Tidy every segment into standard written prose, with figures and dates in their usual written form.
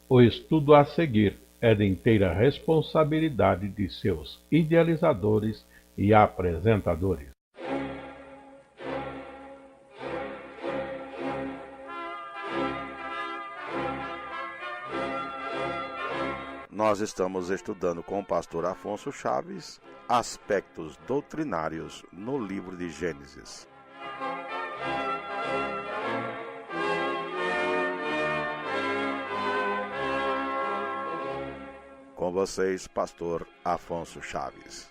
O estudo a seguir é de inteira responsabilidade de seus idealizadores e apresentadores. Nós estamos estudando com o pastor Afonso Chaves aspectos doutrinários no livro de Gênesis. Com vocês, pastor Afonso Chaves.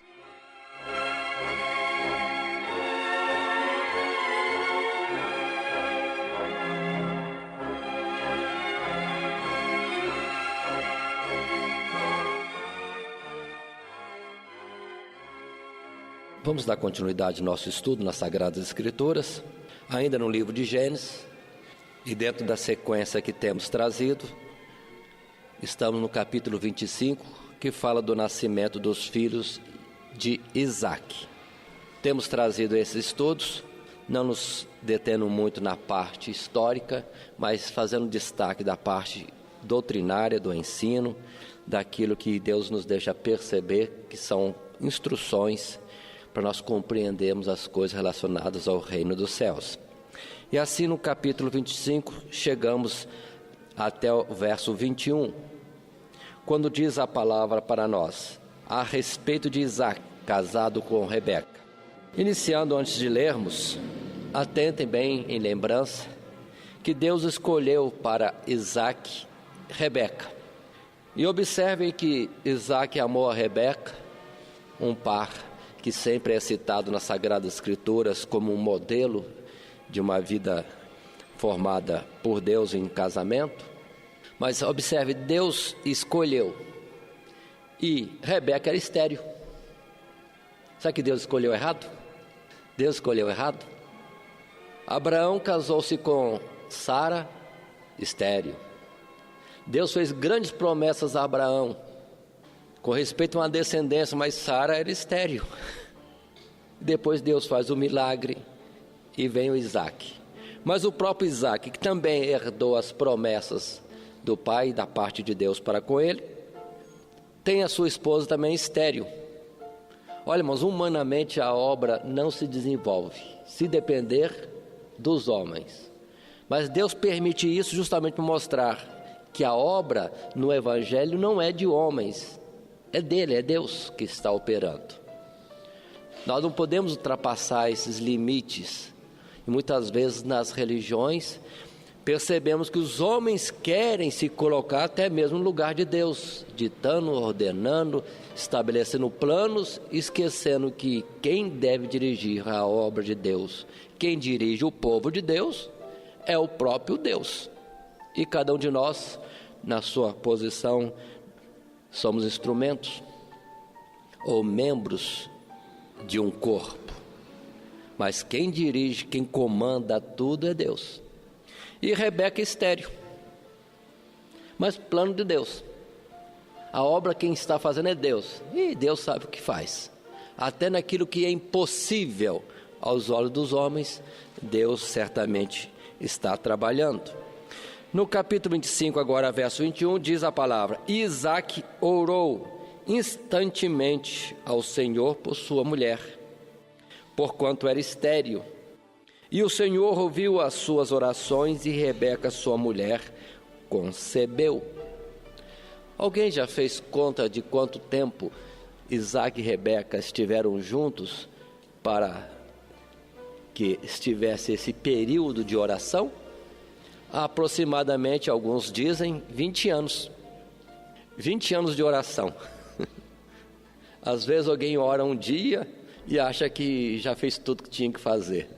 Vamos dar continuidade ao nosso estudo nas Sagradas Escrituras, ainda no livro de Gênesis, e dentro da sequência que temos trazido, estamos no capítulo 25, que fala do nascimento dos filhos de Isaque. Temos trazido esses estudos, não nos detendo muito na parte histórica, mas fazendo destaque da parte doutrinária, do ensino, daquilo que Deus nos deixa perceber, que são instruções para nós compreendermos as coisas relacionadas ao reino dos céus. E assim no capítulo 25, chegamos até o verso 21, quando diz a palavra para nós, a respeito de Isaque, casado com Rebeca. Iniciando antes de lermos, atentem bem em lembrança, que Deus escolheu para Isaque, Rebeca. E observem que Isaque amou a Rebeca, um par que sempre é citado nas Sagradas Escrituras como um modelo de uma vida formada por Deus em casamento. Mas observe, Deus escolheu, e Rebeca era estéril. Sabe que Deus escolheu errado? Deus escolheu errado. Abraão casou-se com Sara, estéril. Deus fez grandes promessas a Abraão com respeito a uma descendência, mas Sara era estéril. Depois Deus faz o milagre e vem o Isaque. Mas o próprio Isaque, que também herdou as promessas do pai, da parte de Deus para com ele, tem a sua esposa também estéril. Olha, irmãos, humanamente a obra não se desenvolve, se depender dos homens. Mas Deus permite isso justamente para mostrar que a obra no Evangelho não é de homens, é dele, é Deus que está operando. Nós não podemos ultrapassar esses limites. E muitas vezes nas religiões percebemos que os homens querem se colocar até mesmo no lugar de Deus, ditando, ordenando, estabelecendo planos, esquecendo que quem deve dirigir a obra de Deus, quem dirige o povo de Deus, é o próprio Deus. E cada um de nós, na sua posição, somos instrumentos ou membros de um corpo, mas quem dirige, quem comanda tudo é Deus. E Rebeca é estéril, mas plano de Deus. A obra quem está fazendo é Deus, e Deus sabe o que faz. Até naquilo que é impossível aos olhos dos homens, Deus certamente está trabalhando. No capítulo 25, agora verso 21, diz a palavra: Isaque orou instantemente ao Senhor por sua mulher, porquanto era estéril. E o Senhor ouviu as suas orações, e Rebeca, sua mulher, concebeu. Alguém já fez conta de quanto tempo Isaque e Rebeca estiveram juntos para que estivesse esse período de oração? Aproximadamente, alguns dizem, 20 anos. 20 anos de oração. Às vezes alguém ora um dia e acha que já fez tudo que tinha que fazer.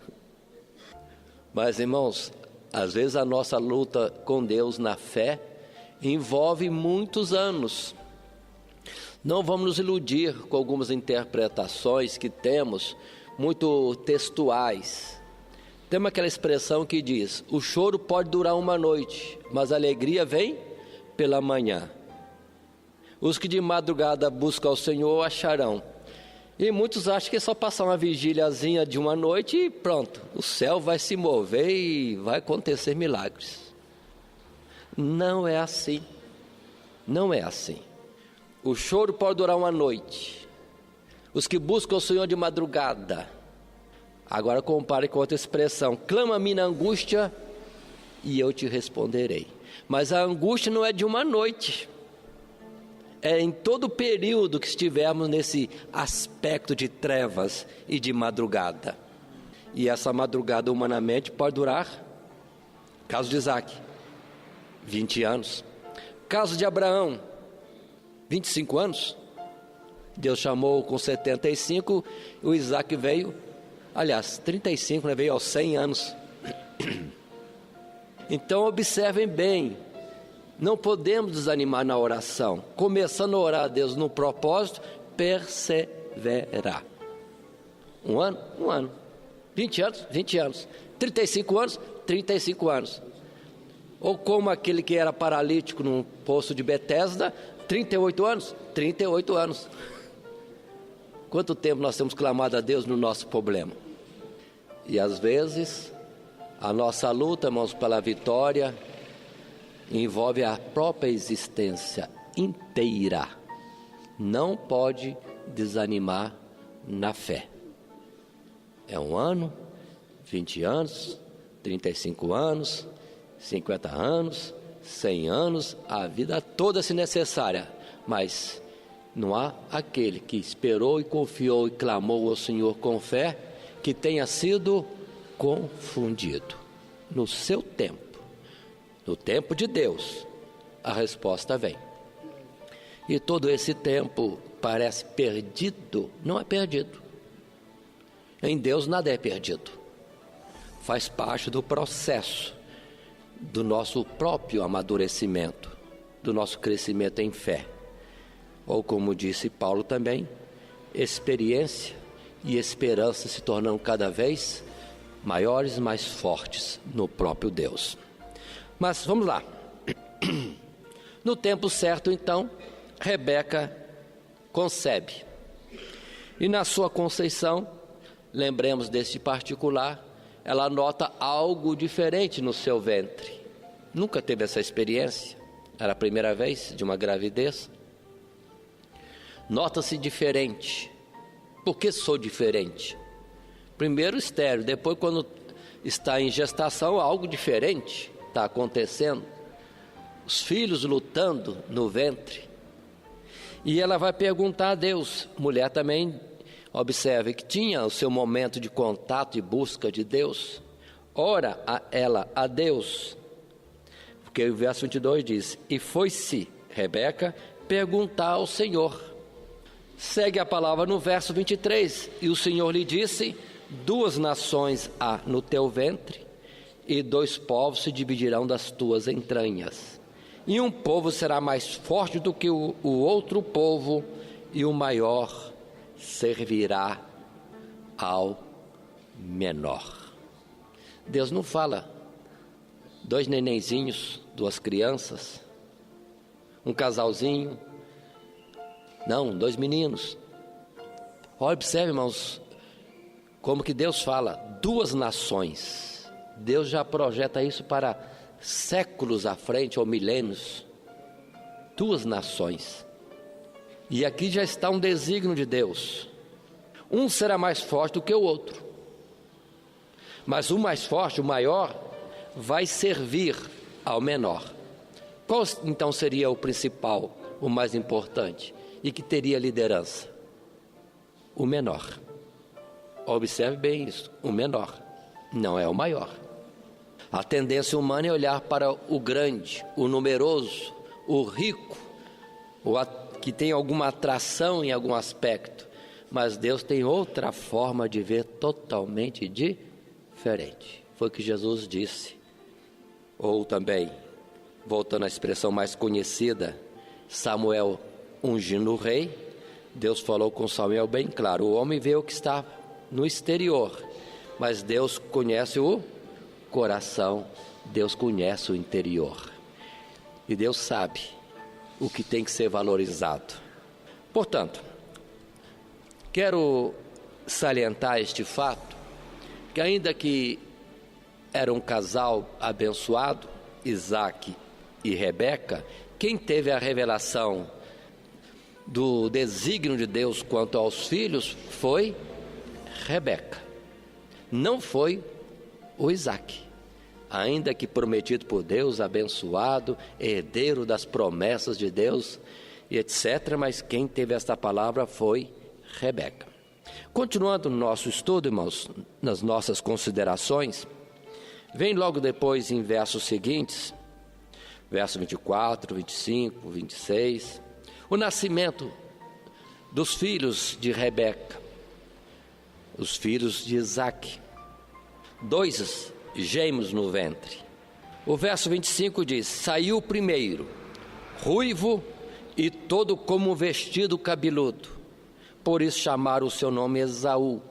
Mas, irmãos, às vezes a nossa luta com Deus na fé envolve muitos anos. Não vamos nos iludir com algumas interpretações que temos, muito textuais. Temos aquela expressão que diz: o choro pode durar uma noite, mas a alegria vem pela manhã. Os que de madrugada buscam ao Senhor acharão. E muitos acham que é só passar uma vigíliazinha de uma noite e pronto, o céu vai se mover e vai acontecer milagres. Não é assim. Não é assim. O choro pode durar uma noite. Os que buscam o Senhor de madrugada. Agora compare com outra expressão: clama-me na angústia e eu te responderei. Mas a angústia não é de uma noite. É em todo o período que estivermos nesse aspecto de trevas e de madrugada. E essa madrugada humanamente pode durar, caso de Isaac, 20 anos. Caso de Abraão, 25 anos. Deus chamou com 75, o Isaac veio, aliás, 35, né? Veio aos 100 anos. Então observem bem, não podemos desanimar na oração. Começando a orar a Deus no propósito, perseverar. 1 ano, 1 ano. 20 anos, 20 anos. 35 anos, 35 anos. Ou como aquele que era paralítico num poço de Betesda, 38 anos, 38 anos. Quanto tempo nós temos clamado a Deus no nosso problema? E às vezes, a nossa luta, irmãos, pela vitória, envolve a própria existência inteira. Não pode desanimar na fé. É 1 ano, 20 anos, 35 anos, 50 anos, 100 anos, a vida toda se necessária. Mas não há aquele que esperou e confiou e clamou ao Senhor com fé que tenha sido confundido. No seu tempo, no tempo de Deus, a resposta vem. E todo esse tempo parece perdido. Não é perdido. Em Deus nada é perdido. Faz parte do processo do nosso próprio amadurecimento, do nosso crescimento em fé. Ou como disse Paulo também, experiência e esperança se tornam cada vez maiores e mais fortes no próprio Deus. Mas vamos lá. No tempo certo, então, Rebeca concebe. E na sua conceição, lembremos deste particular, ela nota algo diferente no seu ventre. Nunca teve essa experiência, era a primeira vez de uma gravidez. Nota-se diferente. Por que sou diferente? Primeiro estéril, depois quando está em gestação, algo diferente está acontecendo. Os filhos lutando no ventre. E ela vai perguntar a Deus. Mulher também, observe que tinha o seu momento de contato e busca de Deus. Ora ela a Deus. Porque o verso 22 diz: e foi-se Rebeca perguntar ao Senhor. Segue a palavra no verso 23. E o Senhor lhe disse: 2 nações há no teu ventre, e 2 povos se dividirão das tuas entranhas. E um povo será mais forte do que o outro povo, e o maior servirá ao menor. Deus não fala 2 nenenzinhos, 2 crianças, um casalzinho. Não, 2 meninos. Observe, irmãos, como que Deus fala 2 nações. Deus já projeta isso para séculos à frente, ou milênios. 2 nações. E aqui já está um desígnio de Deus. Um será mais forte do que o outro. Mas o mais forte, o maior, vai servir ao menor. Qual então seria o principal, o mais importante, e que teria liderança? O menor. Observe bem isso, o menor, não é o maior. A tendência humana é olhar para o grande, o numeroso, o rico, que tem alguma atração em algum aspecto. Mas Deus tem outra forma de ver totalmente diferente. Foi o que Jesus disse. Ou também, voltando à expressão mais conhecida, Samuel ungindo o rei, Deus falou com Samuel bem claro: o homem vê o que está no exterior, mas Deus conhece o coração, Deus conhece o interior. E Deus sabe o que tem que ser valorizado. Portanto, quero salientar este fato, que ainda que era um casal abençoado, Isaac e Rebeca, quem teve a revelação do desígnio de Deus quanto aos filhos foi Rebeca, não foi o Isaque, ainda que prometido por Deus, abençoado, herdeiro das promessas de Deus e etc., mas quem teve esta palavra foi Rebeca. Continuando no nosso estudo, irmãos, nas nossas considerações, vem logo depois em versos seguintes, verso 24, 25, 26, o nascimento dos filhos de Rebeca, os filhos de Isaque, 2 gêmeos no ventre. O verso 25 diz: saiu o primeiro, ruivo e todo como um vestido cabeludo, por isso chamaram o seu nome Esaú.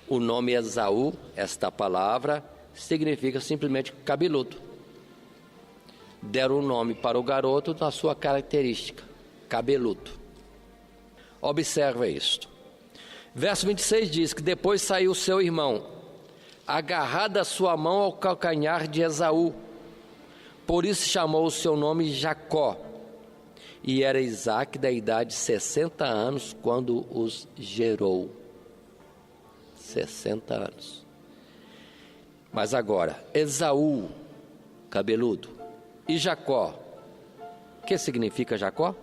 O nome Esaú, esta palavra, significa simplesmente cabeludo. Deram o nome para o garoto na sua característica, cabeludo. Observa isto. Verso 26 diz que depois saiu seu irmão, agarrada a sua mão ao calcanhar de Esaú, por isso chamou o seu nome Jacó. E era Isaque da idade de 60 anos quando os gerou. 60 anos. Mas agora, Esaú, cabeludo, e Jacó. O que significa Jacó?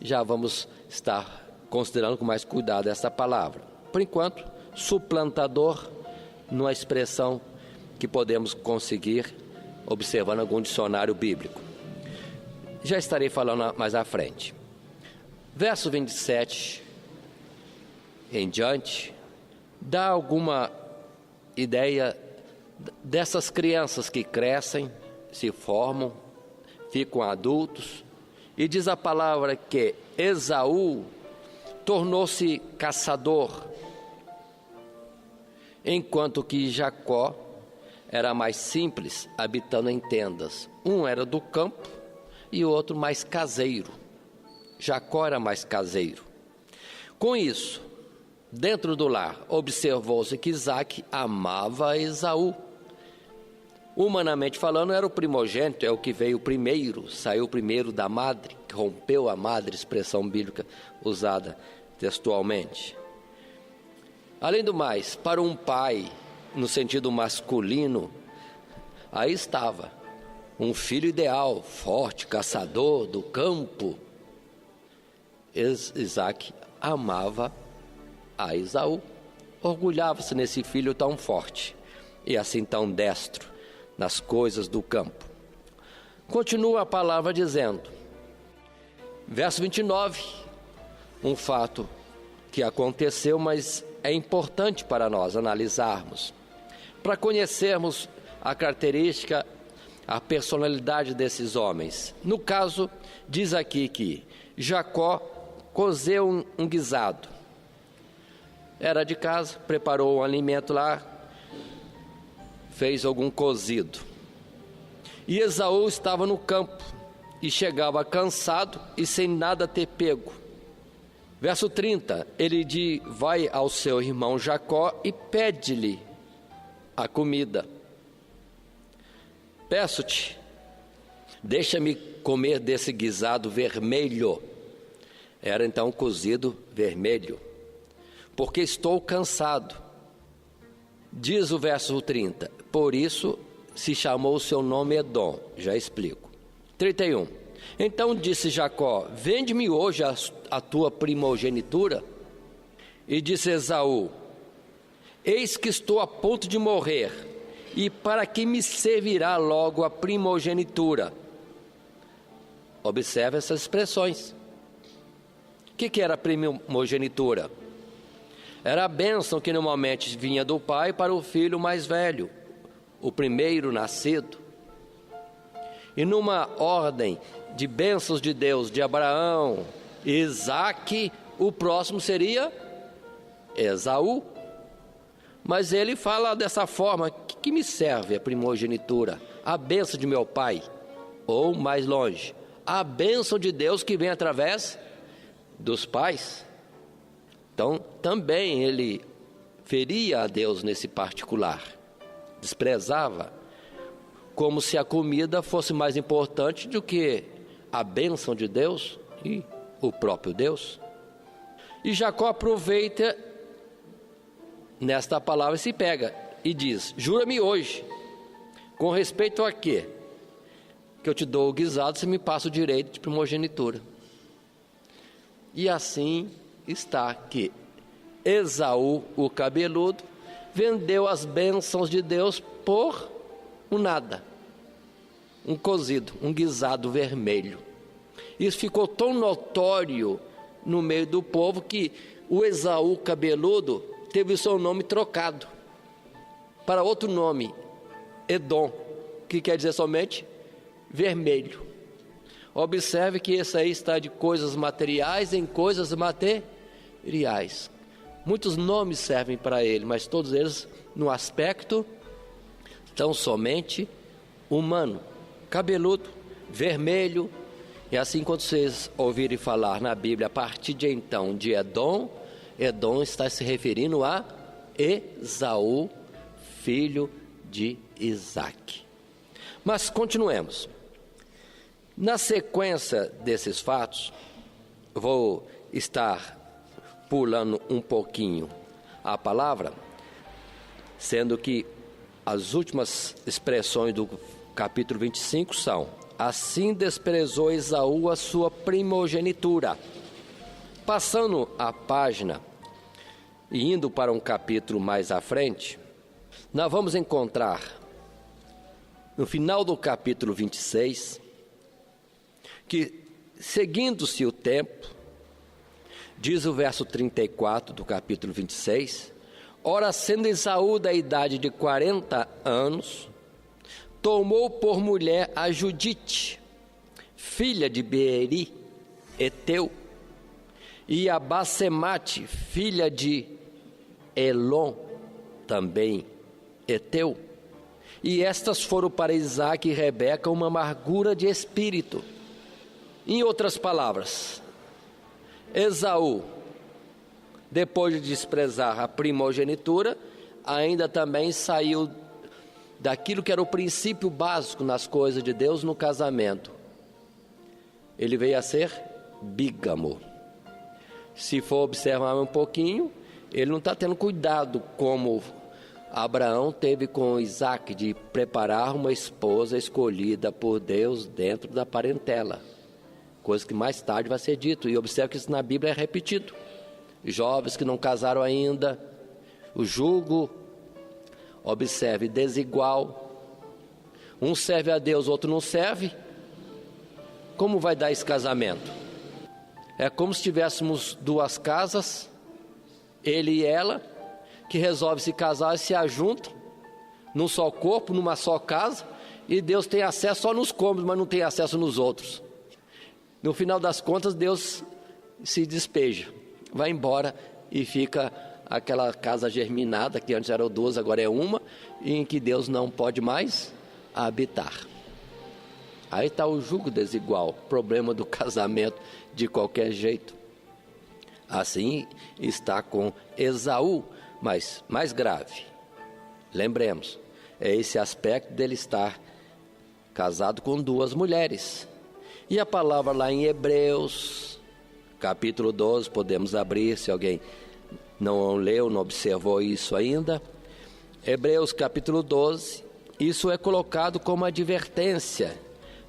Já vamos estar considerando com mais cuidado essa palavra. Por enquanto, suplantador, numa expressão que podemos conseguir observando algum dicionário bíblico. Já estarei falando mais à frente. Verso 27 em diante, dá alguma ideia dessas crianças que crescem, se formam, ficam adultos, e diz a palavra que Esaú tornou-se caçador, enquanto que Jacó era mais simples, habitando em tendas. Um era do campo e o outro mais caseiro. Jacó era mais caseiro. Com isso, dentro do lar, observou-se que Isaque amava Esaú. Humanamente falando, era o primogênito, é o que veio primeiro, saiu primeiro da madre, que rompeu a madre, expressão bíblica usada textualmente. Além do mais, para um pai, no sentido masculino, aí estava um filho ideal, forte, caçador do campo. Isaque amava a Esaú, orgulhava-se nesse filho tão forte e assim tão destro nas coisas do campo. Continua a palavra dizendo, verso 29, um fato que aconteceu, mas é importante para nós analisarmos, para conhecermos a característica, a personalidade desses homens. No caso, diz aqui que Jacó cozeu um guisado. Era de casa, preparou um alimento lá, fez algum cozido. E Esaú estava no campo e chegava cansado e sem nada ter pego. Verso 30, ele vai ao seu irmão Jacó e pede-lhe a comida. Peço-te, deixa-me comer desse guisado vermelho. Era então cozido vermelho, porque estou cansado. Diz o verso 30, por isso se chamou o seu nome Edom. Já explico. 31, então disse Jacó, vende-me hoje a tua primogenitura. E disse Esaú, eis que estou a ponto de morrer, e para que me servirá logo a primogenitura? Observe essas expressões. O que era a primogenitura? Era a bênção que normalmente vinha do pai para o filho mais velho, o primeiro nascido. E numa ordem de bênçãos de Deus, de Abraão, Isaque, o próximo seria Esaú. Mas ele fala dessa forma, que me serve a primogenitura? A bênção de meu pai, ou mais longe, a bênção de Deus que vem através dos pais. Então, também ele feria a Deus nesse particular, desprezava como se a comida fosse mais importante do que a bênção de Deus e o próprio Deus. E Jacó aproveita nesta palavra e se pega e diz: jura-me hoje, com respeito a quê? Que eu te dou o guisado, você me passa o direito de primogenitura. E assim está que Esaú, o cabeludo, vendeu as bênçãos de Deus por um nada, um cozido, um guisado vermelho. Isso ficou tão notório no meio do povo que o Esaú cabeludo teve o seu nome trocado para outro nome, Edom, que quer dizer somente vermelho. Observe que esse aí está de coisas materiais em coisas materiais. Muitos nomes servem para ele, mas todos eles no aspecto tão somente humano, cabeludo, vermelho. E assim, quando vocês ouvirem falar na Bíblia a partir de então de Edom, Edom está se referindo a Esaú, filho de Isaque. Mas continuemos. Na sequência desses fatos, vou estar pulando um pouquinho a palavra, sendo que as últimas expressões do capítulo 25 são: assim desprezou Esaú a sua primogenitura. Passando a página e indo para um capítulo mais à frente, nós vamos encontrar no final do capítulo 26 que, seguindo-se o tempo, diz o verso 34 do capítulo 26, ora, sendo Esaú da idade de 40 anos, tomou por mulher a Judite, filha de Beeri, Eteu, e a Basemate, filha de Elon, também Eteu. E estas foram para Isaque e Rebeca uma amargura de espírito. Em outras palavras, Esaú, depois de desprezar a primogenitura, ainda também saiu daquilo que era o princípio básico nas coisas de Deus no casamento. Ele veio a ser bígamo. Se for observar um pouquinho, ele não está tendo cuidado como Abraão teve com Isaque, de preparar uma esposa escolhida por Deus dentro da parentela, coisa que mais tarde vai ser dito. E observe que isso na Bíblia é repetido. Jovens que não casaram ainda, o jugo, observe, desigual, um serve a Deus, outro não serve. Como vai dar esse casamento? É como se tivéssemos duas casas, ele e ela, que resolvem se casar e se ajuntam num só corpo, numa só casa, e Deus tem acesso só nos cômodos, mas não tem acesso nos outros. No final das contas, Deus se despeja, vai embora e fica aquela casa germinada, que antes eram duas, agora é uma, em que Deus não pode mais habitar. Aí está o jugo desigual, problema do casamento de qualquer jeito. Assim está com Esaú, mas mais grave, lembremos, é esse aspecto dele estar casado com duas mulheres. E a palavra lá em Hebreus, capítulo 12, podemos abrir, se alguém não leu, não observou isso ainda. Hebreus capítulo 12, isso é colocado como advertência,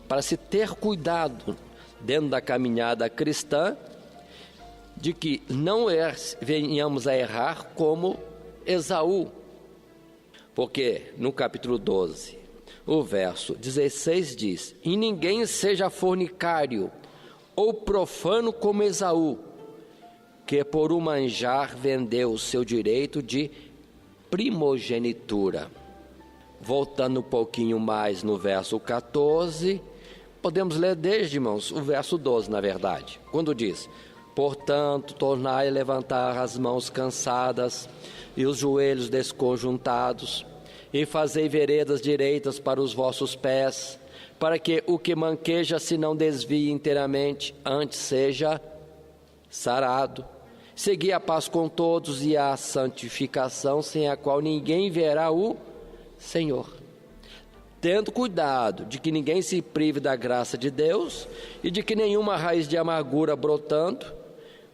para se ter cuidado dentro da caminhada cristã, de que não venhamos a errar como Esaú. Porque no capítulo 12, o verso 16 diz: e ninguém seja fornicário ou profano como Esaú, que por um manjar vendeu o seu direito de primogenitura. Voltando um pouquinho mais no verso 14, podemos ler desde, irmãos, o verso 12, na verdade, quando diz: portanto, tornai a levantar as mãos cansadas e os joelhos desconjuntados, e fazei veredas direitas para os vossos pés, para que o que manqueja se não desvie inteiramente, antes seja sarado. Segui a paz com todos e a santificação, sem a qual ninguém verá o Senhor. tendo cuidado de que ninguém se prive da graça de Deus e de que nenhuma raiz de amargura brotando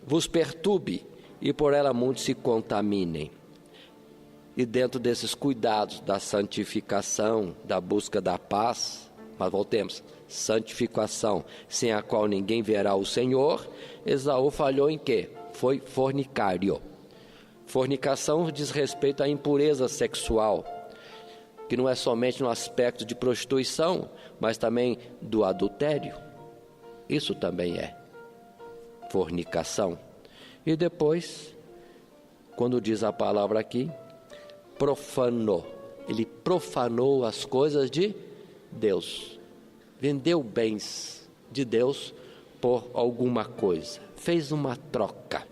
vos perturbe e por ela muitos se contaminem. E dentro desses cuidados da santificação, da busca da paz, mas voltemos, santificação, sem a qual ninguém verá o Senhor, Esaú falhou em quê? Foi fornicário. Fornicação diz respeito à impureza sexual, que não é somente no aspecto de prostituição, mas também do adultério. Isso também é fornicação. E depois, quando diz a palavra aqui, profanou. Ele profanou as coisas de Deus. Vendeu bens de Deus por alguma coisa. Fez uma troca.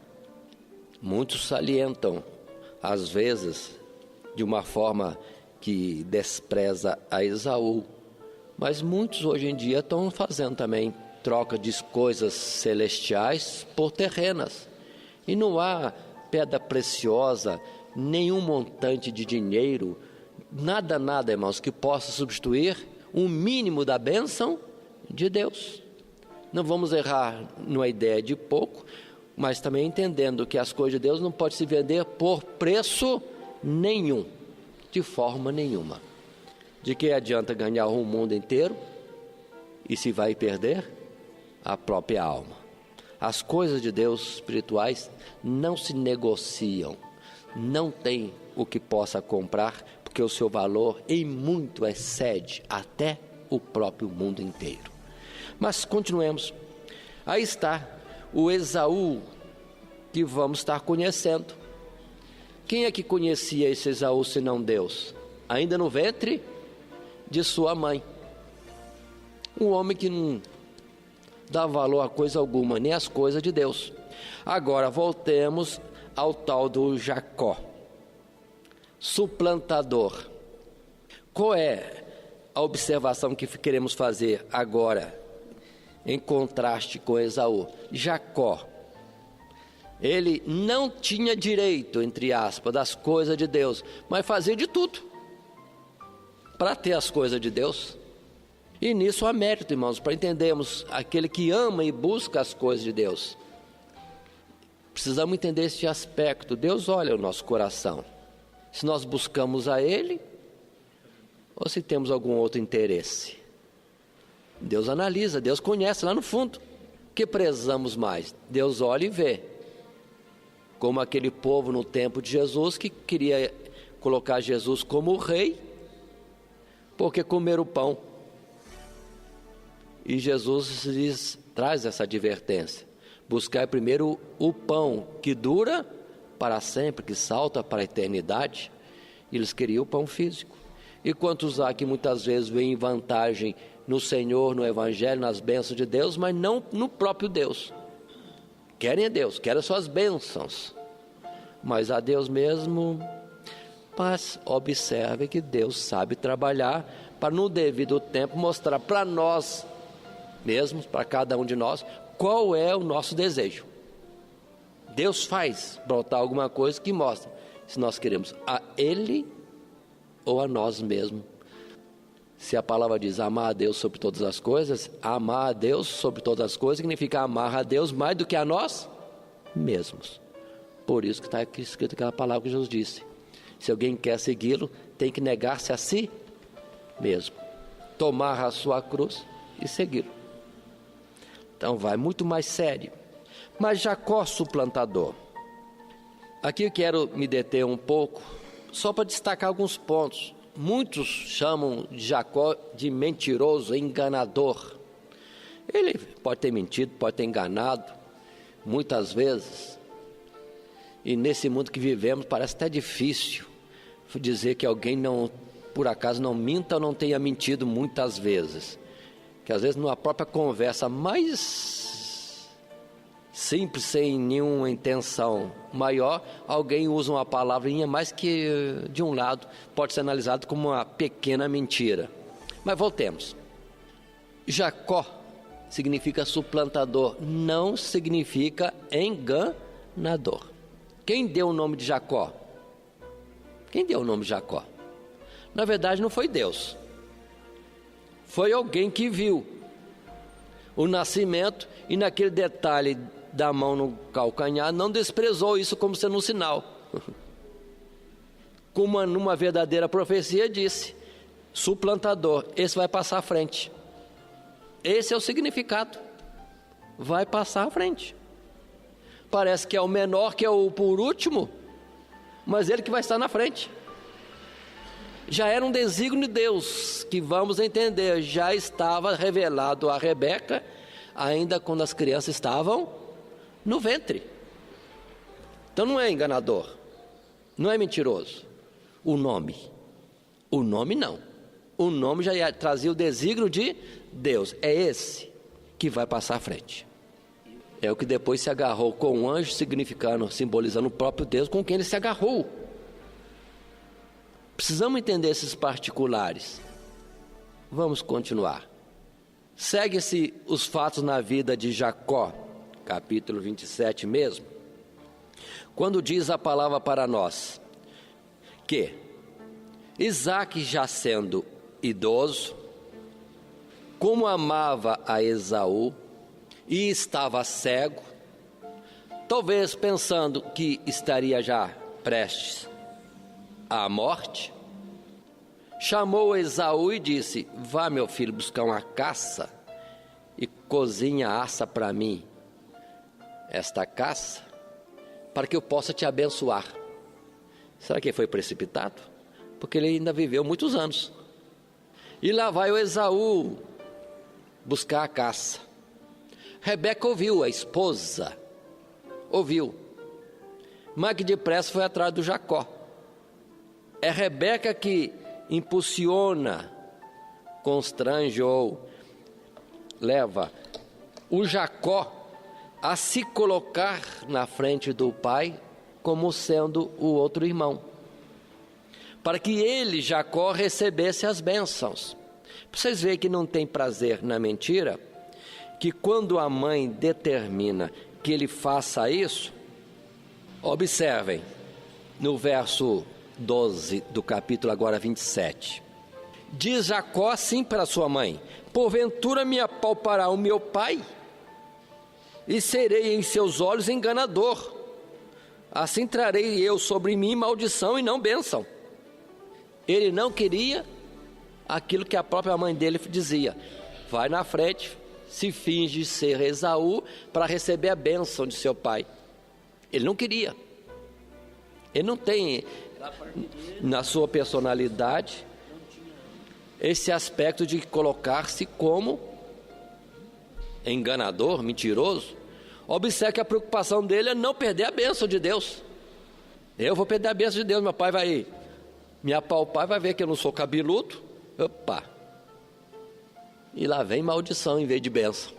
Muitos salientam, às vezes, de uma forma que despreza a Esaú. Mas muitos hoje em dia estão fazendo também troca de coisas celestiais por terrenas. E não há pedra preciosa, nenhum montante de dinheiro, nada, irmãos, que possa substituir um mínimo da bênção de Deus. Não vamos errar numa ideia de pouco, mas também entendendo que as coisas de Deus não podem se vender por preço nenhum, de forma nenhuma. De que adianta ganhar o mundo inteiro e se vai perder a própria alma? As coisas de Deus espirituais não se negociam, não tem o que possa comprar, porque o seu valor em muito excede até o próprio mundo inteiro. Mas continuemos. Aí está o Esaú que vamos estar conhecendo. Quem é que conhecia esse Esaú senão Deus? Ainda no ventre de sua mãe. Um homem que não dá valor a coisa alguma, nem as coisas de Deus. Agora voltemos ao tal do Jacó, suplantador. Qual é a observação que queremos fazer agora, em contraste com Esaú? Jacó, ele não tinha direito, entre aspas, das coisas de Deus, mas fazia de tudo para ter as coisas de Deus. E nisso há mérito, irmãos, para entendermos aquele que ama e busca as coisas de Deus. Precisamos entender este aspecto. Deus olha o nosso coração. Se nós buscamos a Ele, ou se temos algum outro interesse. Deus analisa, Deus conhece lá no fundo. O que prezamos mais? Deus olha e vê. Como aquele povo no tempo de Jesus que queria colocar Jesus como rei, porque comeram o pão. E Jesus lhes traz essa advertência. Buscar primeiro o pão que dura para sempre, que salta para a eternidade. Eles queriam o pão físico. E quantos há que muitas vezes veem vantagem no Senhor, no Evangelho, nas bênçãos de Deus, mas não no próprio Deus. Querem a Deus, querem as suas bênçãos. Mas a Deus mesmo, mas observe que Deus sabe trabalhar para no devido tempo mostrar para nós mesmos, para cada um de nós, qual é o nosso desejo. Deus faz brotar alguma coisa que mostra se nós queremos a Ele ou a nós mesmos. Se a palavra diz amar a Deus sobre todas as coisas, amar a Deus sobre todas as coisas significa amar a Deus mais do que a nós mesmos. Por isso que está aqui escrito aquela palavra que Jesus disse: se alguém quer segui-lo, tem que negar-se a si mesmo, tomar a sua cruz e segui-lo. Então vai muito mais sério. Mas Jacó suplantador. Aqui eu quero me deter um pouco, só para destacar alguns pontos. Muitos chamam Jacó de mentiroso, enganador. Ele pode ter mentido, pode ter enganado, muitas vezes. E nesse mundo que vivemos parece até difícil dizer que alguém não, por acaso, não minta ou não tenha mentido muitas vezes. Que às vezes numa própria conversa mais simples, sem nenhuma intenção maior, alguém usa uma palavrinha mais que de um lado pode ser analisado como uma pequena mentira. Mas voltemos. Jacó significa suplantador, não significa enganador. Quem deu o nome de Jacó? Quem deu o nome de Jacó? Na verdade não foi Deus. foi alguém que viu o nascimento e naquele detalhe da mão no calcanhar não desprezou isso como sendo um sinal. Como numa verdadeira profecia disse: suplantador, esse vai passar à frente. Esse é o significado. Vai passar à frente. Parece que é o menor, que é o por último, mas ele que vai estar na frente. Já era um desígnio de Deus, que vamos entender, já estava revelado a Rebeca, ainda quando as crianças estavam no ventre. Então não é enganador, não é mentiroso. O nome não. O nome já trazia o desígnio de Deus. É esse que vai passar à frente. É o que depois se agarrou com o anjo, significando, simbolizando o próprio Deus com quem ele se agarrou. Precisamos entender esses particulares. Vamos continuar. Segue-se os fatos na vida de Jacó, capítulo 27 mesmo, quando diz a palavra para nós que Isaque, já sendo idoso, como amava a Esaú e estava cego, talvez pensando que estaria já prestes à morte, chamou Esaú e disse: vá, meu filho, buscar uma caça e cozinha, assa para mim esta caça, para que eu possa te abençoar. Será que ele foi precipitado? Porque ele ainda viveu muitos anos. E lá vai o Esaú buscar a caça. Rebeca ouviu, a esposa ouviu, mas que depressa foi atrás do Jacó. É Rebeca que impulsiona, constrange ou leva o Jacó a se colocar na frente do pai como sendo o outro irmão, para que ele, Jacó, recebesse as bênçãos. Para vocês verem que não tem prazer na mentira, que quando a mãe determina que ele faça isso, observem no verso 12 do capítulo agora 27. Diz Jacó assim para sua mãe: porventura me apalpará o meu pai, e serei em seus olhos enganador. Assim trarei eu sobre mim maldição e não bênção. Ele não queria aquilo que a própria mãe dele dizia: vai na frente, se finge ser Esaú para receber a bênção de seu pai. Ele não queria. Ele não tem na sua personalidade esse aspecto de colocar-se como enganador, mentiroso. Observe que a preocupação dele é não perder a bênção de Deus. Eu vou perder a bênção de Deus, meu pai vai me apalpar, vai ver que eu não sou cabeludo. Opa! E lá vem maldição em vez de bênção.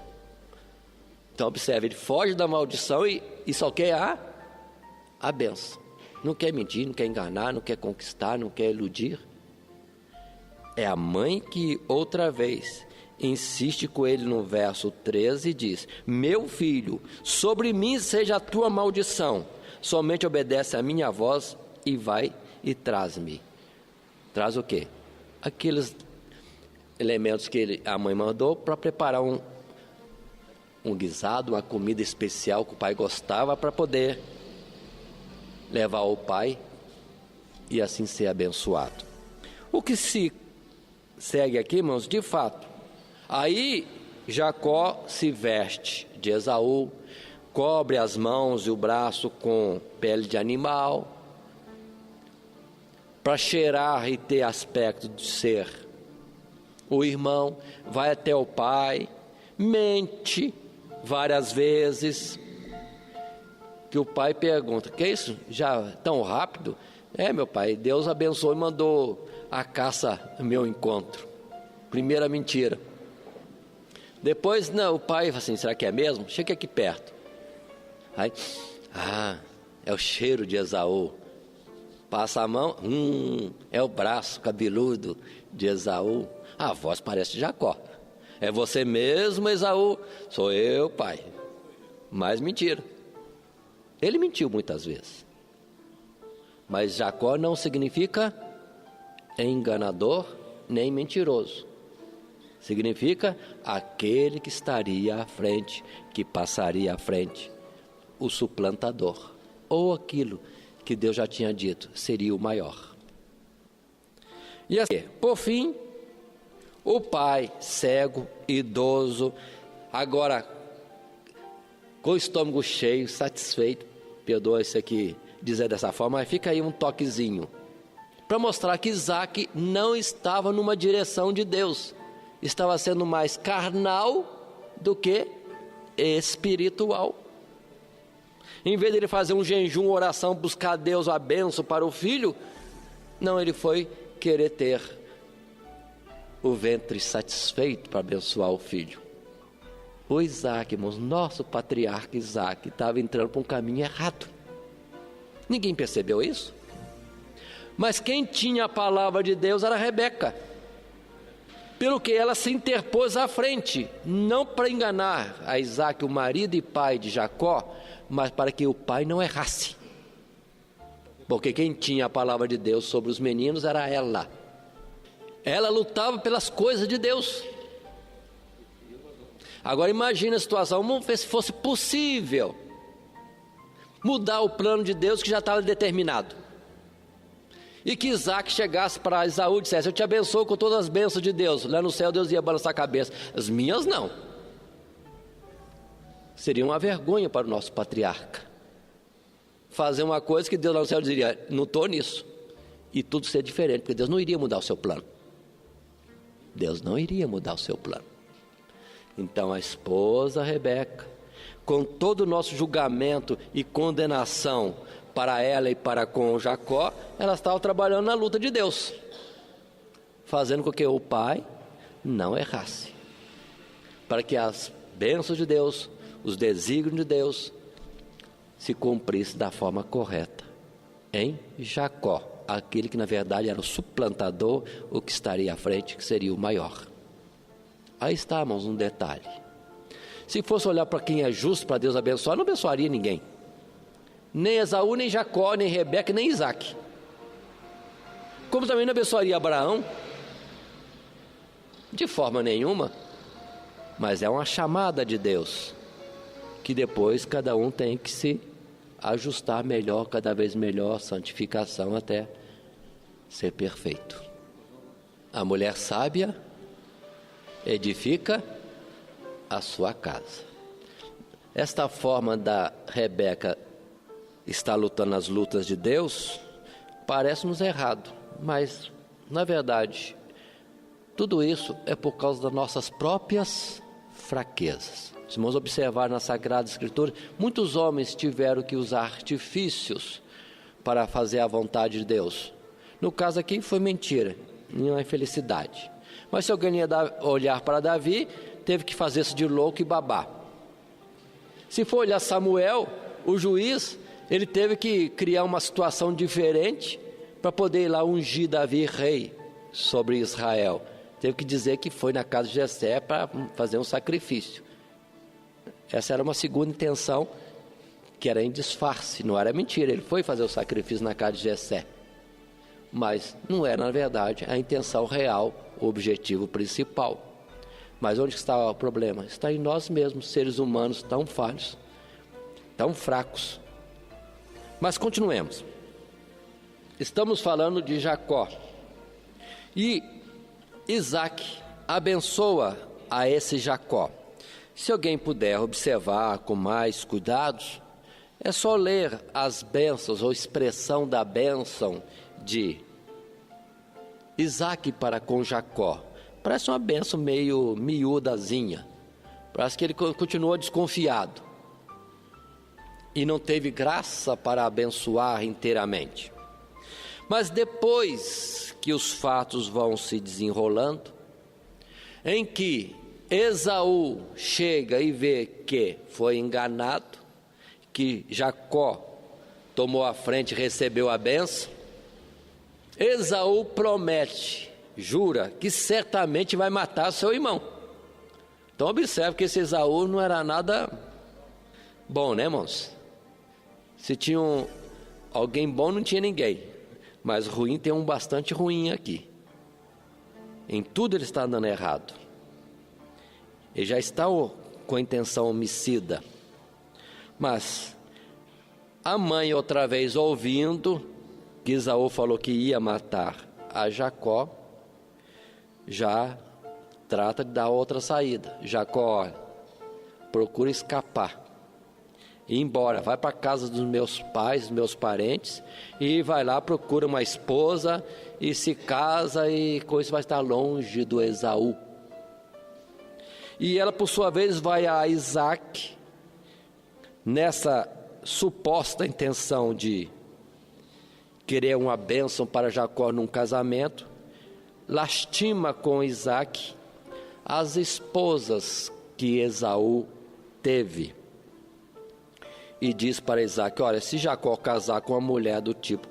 Então observe, ele foge da maldição e só quer a bênção. Não quer mentir, não quer enganar, não quer conquistar, não quer iludir. É a mãe que outra vez insiste com ele no verso 13 e diz: meu filho, sobre mim seja a tua maldição, somente obedece a minha voz e vai e traz-me. Traz o quê? Aqueles elementos que a mãe mandou para preparar um guisado, uma comida especial que o pai gostava, para poder levar ao pai e assim ser abençoado. O que se segue aqui, irmãos, de fato, aí Jacó se veste de Esaú, cobre as mãos e o braço com pele de animal, para cheirar e ter aspecto de ser o irmão, vai até o pai, mente várias vezes, que o pai pergunta: que é isso? Já tão rápido? É, meu pai, Deus abençoou e mandou a caça ao meu encontro. Primeira mentira. Depois, não, o pai fala assim: será que é mesmo? Chega aqui perto. Aí, é o cheiro de Esaú. Passa a mão, é o braço cabeludo de Esaú. A voz parece de Jacó. É você mesmo, Esaú? Sou eu, pai. Mas mentira. Ele mentiu muitas vezes. Mas Jacó não significa enganador nem mentiroso. Significa aquele que estaria à frente, que passaria à frente, o suplantador, ou aquilo que Deus já tinha dito, seria o maior. E assim, por fim, o pai cego, idoso, agora com o estômago cheio, satisfeito, perdoa isso aqui dizer dessa forma, mas fica aí um toquezinho, para mostrar que Isaac não estava numa direção de Deus, estava sendo mais carnal do que espiritual. Em vez de ele fazer um jejum, oração, buscar a Deus a bênção para o filho, não, ele foi querer ter o ventre satisfeito para abençoar o filho. O Isaac, irmãos, nosso patriarca Isaac, estava entrando por um caminho errado. Ninguém percebeu isso? Mas quem tinha a palavra de Deus era Rebeca, pelo que ela se interpôs à frente, não para enganar a Isaac, o marido e pai de Jacó, mas para que o pai não errasse, porque quem tinha a palavra de Deus sobre os meninos era ela. Ela lutava pelas coisas de Deus. Agora imagine a situação, vamos ver se fosse possível mudar o plano de Deus que já estava determinado, e que Isaac chegasse para Esaú e dissesse: eu te abençoo com todas as bênçãos de Deus. Lá no céu Deus ia balançar a cabeça. As minhas não. Seria uma vergonha para o nosso patriarca fazer uma coisa que Deus lá no céu diria: não estou nisso, e tudo ser diferente, porque Deus não iria mudar o seu plano. Deus não iria mudar o seu plano. Então a esposa Rebeca, com todo o nosso julgamento e condenação para ela e para com Jacó, ela estava trabalhando na luta de Deus, fazendo com que o pai não errasse, para que as bênçãos de Deus, os desígnios de Deus, se cumprissem da forma correta em Jacó, aquele que na verdade era o suplantador, o que estaria à frente, que seria o maior. Aí está, irmãos, um detalhe. Se fosse olhar para quem é justo, para Deus abençoar, não abençoaria ninguém, nem Esaú, nem Jacó, nem Rebeca, nem Isaac, como também não abençoaria Abraão, de forma nenhuma. Mas é uma chamada de Deus, que depois cada um tem que se ajustar melhor, cada vez melhor, santificação até ser perfeito. A mulher sábia edifica a sua casa. Esta forma da Rebeca estar lutando as lutas de Deus parece-nos errado, mas na verdade tudo isso é por causa das nossas próprias fraquezas. Se vamos observar na Sagrada Escritura, muitos homens tiveram que usar artifícios para fazer a vontade de Deus. No caso aqui foi mentira, não é infelicidade. Mas se alguém ia olhar para Davi, teve que fazer isso de louco e babá. Se for olhar Samuel, o juiz, ele teve que criar uma situação diferente para poder ir lá ungir Davi rei sobre Israel. Teve que dizer que foi na casa de Jessé para fazer um sacrifício. Essa era uma segunda intenção, que era em disfarce, não era mentira. Ele foi fazer o sacrifício na casa de Jessé, mas não era na verdade a intenção real, o objetivo principal. Mas onde está o problema? Está em nós mesmos, seres humanos tão falhos, tão fracos. Mas continuemos. Estamos falando de Jacó, e Isaac abençoa a esse Jacó. Se alguém puder observar com mais cuidados, é só ler as bênçãos ou expressão da bênção de Isaac para com Jacó. Parece uma bênção meio miúdazinha. Parece que ele continua desconfiado e não teve graça para abençoar inteiramente. Mas depois que os fatos vão se desenrolando, em que Esaú chega e vê que foi enganado, que Jacó tomou a frente e recebeu a bênção, Esaú promete, jura, que certamente vai matar seu irmão. Então observe que esse Esaú não era nada bom, né, irmãos? Se tinha alguém bom, não tinha ninguém, mas ruim tem um bastante ruim aqui. Em tudo ele está andando errado. Ele já está com intenção homicida. Mas a mãe, outra vez ouvindo que Esaú falou que ia matar a Jacó, já trata de dar outra saída. Jacó, olha, procura escapar, ir embora, vai para a casa dos meus pais, dos meus parentes, e vai lá, procura uma esposa e se casa, e com isso vai estar longe do Esaú. E ela, por sua vez, vai a Isaac, nessa suposta intenção de querer uma bênção para Jacó num casamento, lastima com Isaac as esposas que Esaú teve. E diz para Isaac: olha, se Jacó casar com uma mulher do tipo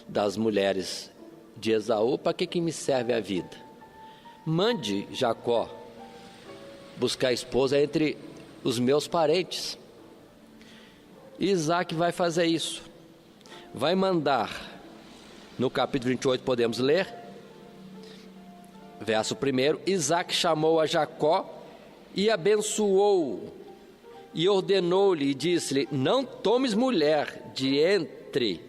das mulheres de Esaú, para que me serve a vida? Mande Jacó buscar esposa entre os meus parentes. Isaac vai fazer isso. Vai mandar, no capítulo 28 podemos ler, verso 1: Isaac chamou a Jacó e abençoou, e ordenou-lhe e disse-lhe: não tomes mulher de entre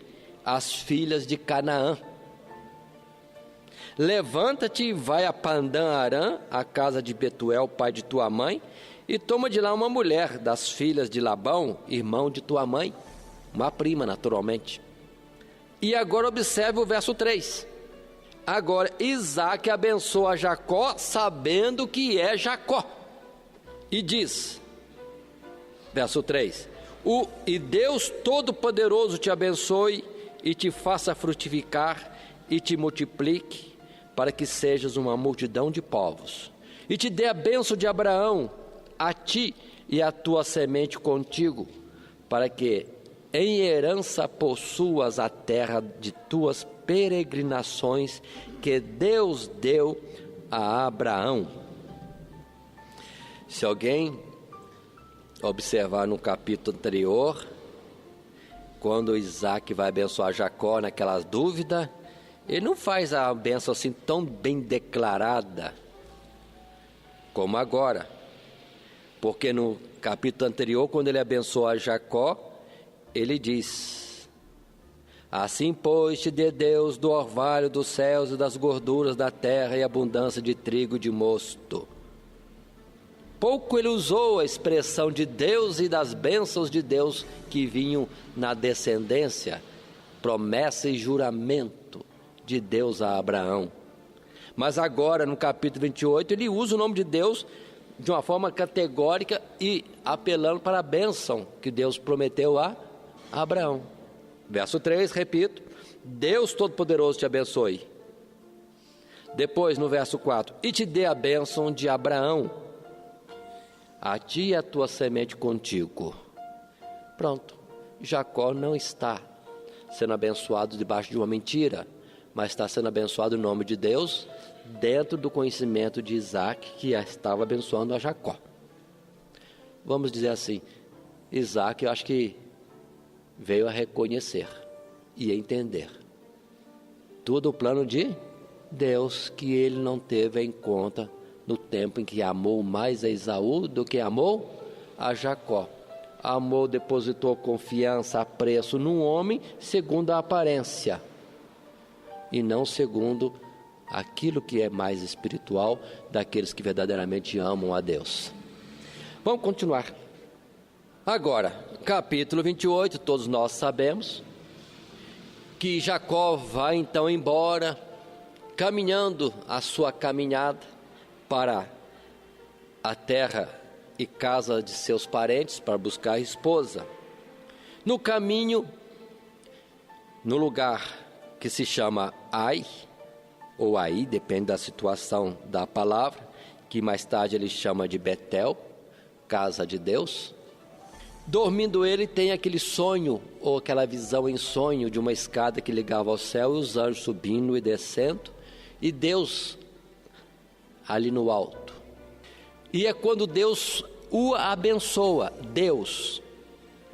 as filhas de Canaã. Levanta-te e vai a Padã-Arã, a casa de Betuel, pai de tua mãe, e toma de lá uma mulher das filhas de Labão, irmão de tua mãe, uma prima naturalmente. E agora observe o verso 3. Agora Isaac abençoa Jacó, sabendo que é Jacó, e diz, verso 3: e Deus Todo-Poderoso te abençoe e te faça frutificar e te multiplique, para que sejas uma multidão de povos, e te dê a bênção de Abraão, a ti e a tua semente contigo, para que em herança possuas a terra de tuas peregrinações, que Deus deu a Abraão. Se alguém observar no capítulo anterior, quando Isaac vai abençoar Jacó naquela dúvida, ele não faz a bênção assim tão bem declarada como agora, porque no capítulo anterior, quando ele abençoa Jacó, ele diz: assim pois te dê Deus do orvalho dos céus e das gorduras da terra e abundância de trigo e de mosto. Pouco ele usou a expressão de Deus e das bênçãos de Deus que vinham na descendência, promessa e juramento de Deus a Abraão. Mas agora, no capítulo 28, ele usa o nome de Deus de uma forma categórica e apelando para a bênção que Deus prometeu a Abraão. Verso 3, repito: Deus Todo-Poderoso te abençoe. Depois, no verso 4: e te dê a bênção de Abraão, a ti e a tua semente contigo. Pronto, Jacó não está sendo abençoado debaixo de uma mentira, mas está sendo abençoado em nome de Deus, dentro do conhecimento de Isaac, que estava abençoando a Jacó. Vamos dizer assim, Isaac, eu acho que veio a reconhecer e a entender todo o plano de Deus, que ele não teve em conta no tempo em que amou mais a Esaú do que amou a Jacó. Amou, depositou confiança, apreço num homem segundo a aparência, e não segundo aquilo que é mais espiritual, daqueles que verdadeiramente amam a Deus. Vamos continuar. Agora, capítulo 28, todos nós sabemos que Jacó vai então embora, caminhando a sua caminhada para a terra e casa de seus parentes para buscar a esposa. No caminho, no lugar que se chama Ai, ou Aí, depende da situação da palavra, que mais tarde ele chama de Betel, casa de Deus. Dormindo ele, tem aquele sonho, ou aquela visão em sonho de uma escada que ligava ao céu, e os anjos subindo e descendo, e Deus ali no alto. E é quando Deus o abençoa. Deus,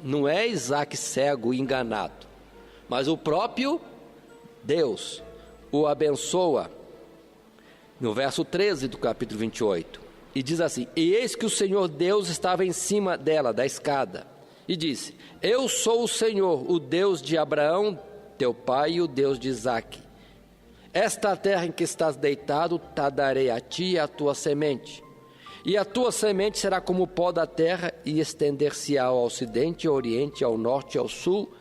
não é Isaac cego e enganado, mas o próprio Deus o abençoa. No verso 13 do capítulo 28, E diz assim: e eis que o Senhor Deus estava em cima dela, da escada, e disse: eu sou o Senhor, o Deus de Abraão, teu pai, e o Deus de Isaque. Esta terra em que estás deitado, te darei a ti e a tua semente. E a tua semente será como o pó da terra, e estender-se-á ao ocidente, ao oriente, ao norte e ao sul.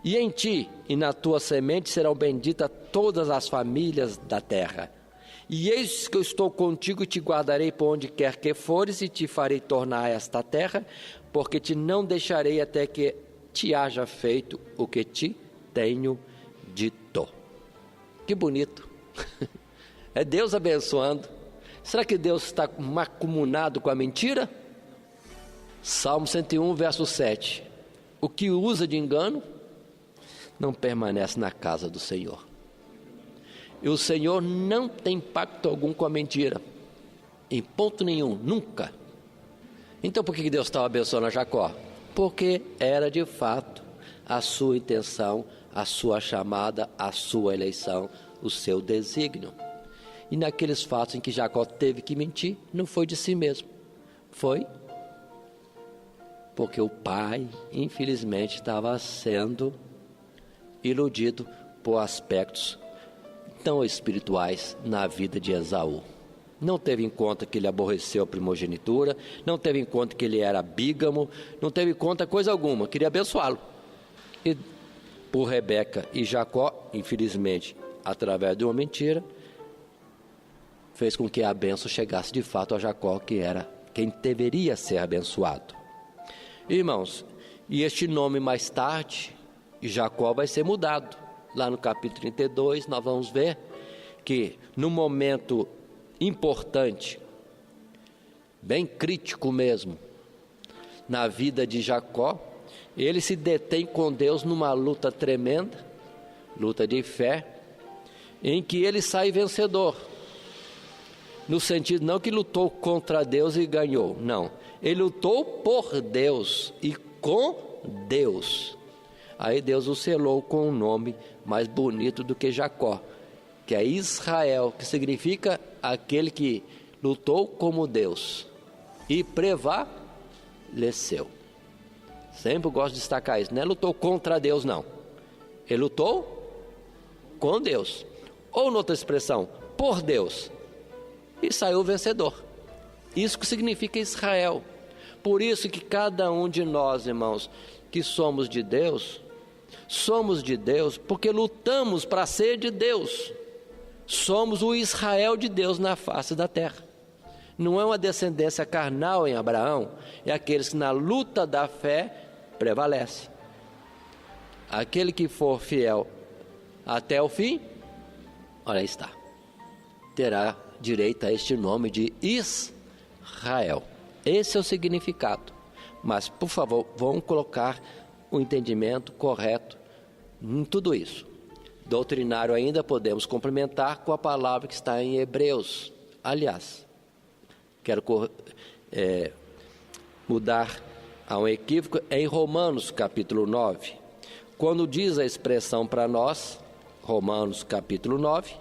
E em ti e na tua semente serão benditas todas as famílias da terra. E eis que eu estou contigo e te guardarei por onde quer que fores, e te farei tornar esta terra, porque te não deixarei até que te haja feito o que te tenho dito. Que bonito. É Deus abençoando. Será que Deus está macumunado com a mentira? Salmo 101, verso 7. O que usa de engano não permanece na casa do Senhor. E o Senhor não tem pacto algum com a mentira, em ponto nenhum, nunca. Então por que Deus estava abençoando a Jacó? Porque era de fato a sua intenção, a sua chamada, a sua eleição, o seu desígnio. E naqueles fatos em que Jacó teve que mentir, não foi de si mesmo, foi porque o pai, infelizmente, estava sendo iludido por aspectos tão espirituais na vida de Esaú. Não teve em conta que ele aborreceu a primogenitura, não teve em conta que ele era bígamo, não teve em conta coisa alguma, queria abençoá-lo. E por Rebeca e Jacó, infelizmente, através de uma mentira, fez com que a bênção chegasse de fato a Jacó, que era quem deveria ser abençoado. Irmãos, e este nome mais tarde, Jacó, vai ser mudado. Lá no capítulo 32, nós vamos ver que no momento importante, bem crítico mesmo, na vida de Jacó, ele se detém com Deus numa luta tremenda, luta de fé, em que ele sai vencedor. No sentido não que lutou contra Deus e ganhou, não. Ele lutou por Deus e com Deus. Aí Deus o selou com um nome mais bonito do que Jacó, que é Israel, que significa aquele que lutou como Deus e prevaleceu. Sempre gosto de destacar isso, não é lutou contra Deus, não. Ele lutou com Deus, ou noutra expressão, por Deus, e saiu vencedor. Isso que significa Israel. Por isso que cada um de nós, irmãos, que somos de Deus porque lutamos para ser de Deus. Somos o Israel de Deus na face da terra. Não é uma descendência carnal em Abraão, é aqueles que na luta da fé prevalecem. Aquele que for fiel até o fim, olha aí está, terá direito a este nome de Israel. Esse é o significado. Mas, por favor, vamos colocar o entendimento correto em tudo isso. Doutrinário ainda podemos complementar com a palavra que está em Hebreus. Aliás, quero mudar a um equívoco em Romanos capítulo 9. Quando diz a expressão para nós, Romanos capítulo 9,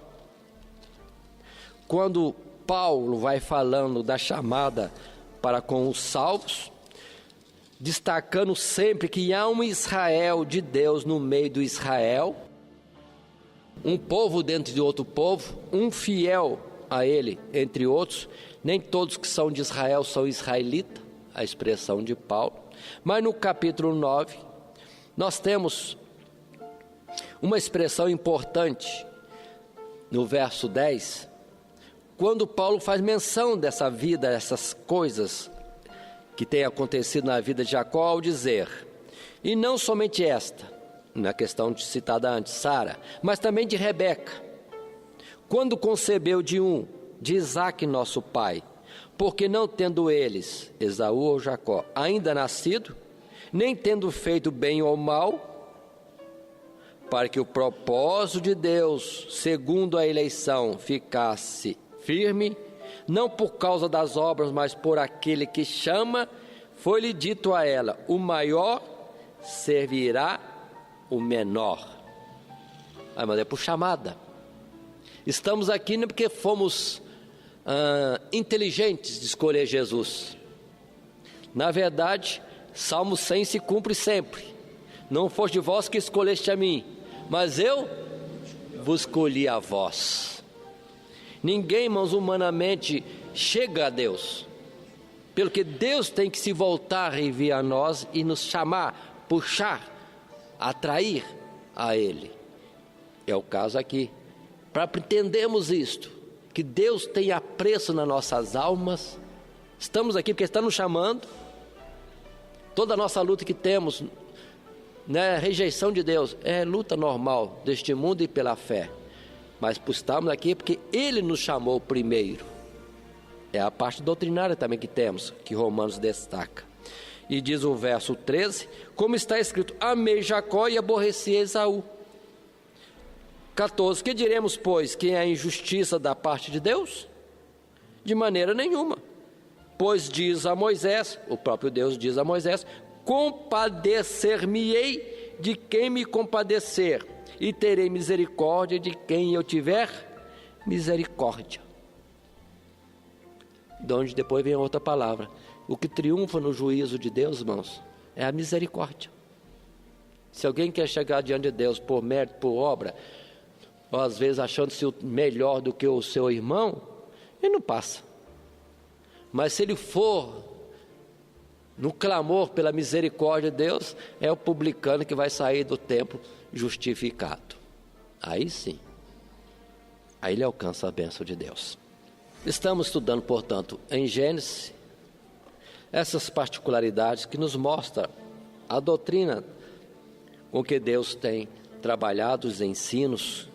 quando Paulo vai falando da chamada para com os salvos, destacando sempre que há um Israel de Deus no meio do Israel, um povo dentro de outro povo, um fiel a ele entre outros. Nem todos que são de Israel são israelitas, a expressão de Paulo. Mas no capítulo 9, nós temos uma expressão importante, no verso 10, quando Paulo faz menção dessa vida, essas coisas que tem acontecido na vida de Jacó, ao dizer, e não somente esta, na questão citada antes, Sara, mas também de Rebeca, quando concebeu de Isaque nosso pai, porque não tendo eles, Esaú ou Jacó, ainda nascido, nem tendo feito bem ou mal, para que o propósito de Deus, segundo a eleição, ficasse firme, não por causa das obras, mas por aquele que chama, foi-lhe dito a ela, o maior servirá o menor. Mas é por chamada. Estamos aqui não porque fomos inteligentes de escolher Jesus. Na verdade, Salmo 100 se cumpre sempre. Não foste vós que escolheste a mim, mas eu vos escolhi a vós. Ninguém, irmãos, humanamente chega a Deus, pelo que Deus tem que se voltar e vir a nós e nos chamar, puxar, atrair a Ele. É o caso aqui. Para entendermos isto, que Deus tem apreço nas nossas almas, estamos aqui porque está nos chamando. Toda a nossa luta que temos, né, rejeição de Deus, é luta normal deste mundo e pela fé. Mas estamos aqui porque Ele nos chamou primeiro. É a parte doutrinária também que temos, que Romanos destaca. E diz o verso 13, como está escrito, amei Jacó e aborreci Esaú. 14, que diremos, pois, que é a injustiça da parte de Deus? De maneira nenhuma. Pois diz a Moisés, o próprio Deus diz a Moisés, compadecer-me-ei de quem me compadecer, e terei misericórdia de quem eu tiver misericórdia. De onde depois vem outra palavra. O que triunfa no juízo de Deus, irmãos, é a misericórdia. Se alguém quer chegar diante de Deus por mérito, por obra, ou às vezes achando-se melhor do que o seu irmão, ele não passa. Mas se ele for no clamor pela misericórdia de Deus, é o publicano que vai sair do templo justificado. Aí sim, aí ele alcança a bênção de Deus. Estamos estudando, portanto, em Gênesis, essas particularidades que nos mostram a doutrina com que Deus tem trabalhado, os ensinos,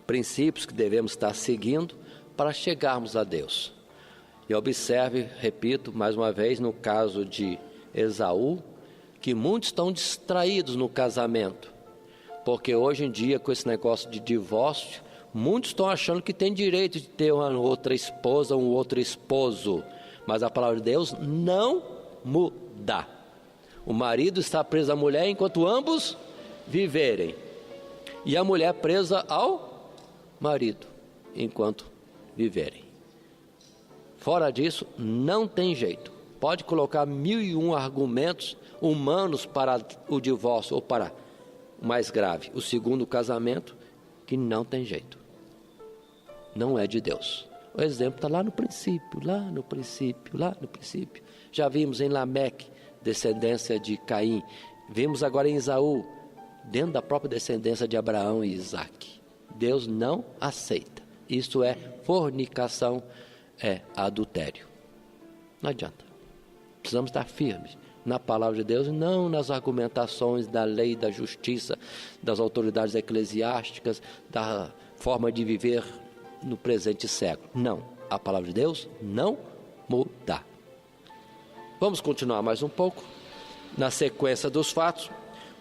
princípios que devemos estar seguindo para chegarmos a Deus. E observe, repito, mais uma vez, no caso de Esaú, que muitos estão distraídos no casamento, porque hoje em dia, com esse negócio de divórcio, muitos estão achando que tem direito de ter uma outra esposa, um outro esposo, mas a palavra de Deus não muda. O marido está preso à mulher enquanto ambos viverem, e a mulher presa ao marido enquanto viverem. Fora disso, não tem jeito. Pode colocar 1001 argumentos humanos para o divórcio, ou para o mais grave, o segundo casamento, que não tem jeito. Não é de Deus. O exemplo está lá no princípio. Já vimos em Lameque, descendência de Caim. Vimos agora em Esaú, dentro da própria descendência de Abraão e Isaque. Deus não aceita. Isso é fornicação, é adultério. Não adianta. Precisamos estar firmes na palavra de Deus e não nas argumentações da lei, da justiça, das autoridades eclesiásticas, da forma de viver no presente século. Não. A palavra de Deus não muda. Vamos continuar mais um pouco na sequência dos fatos.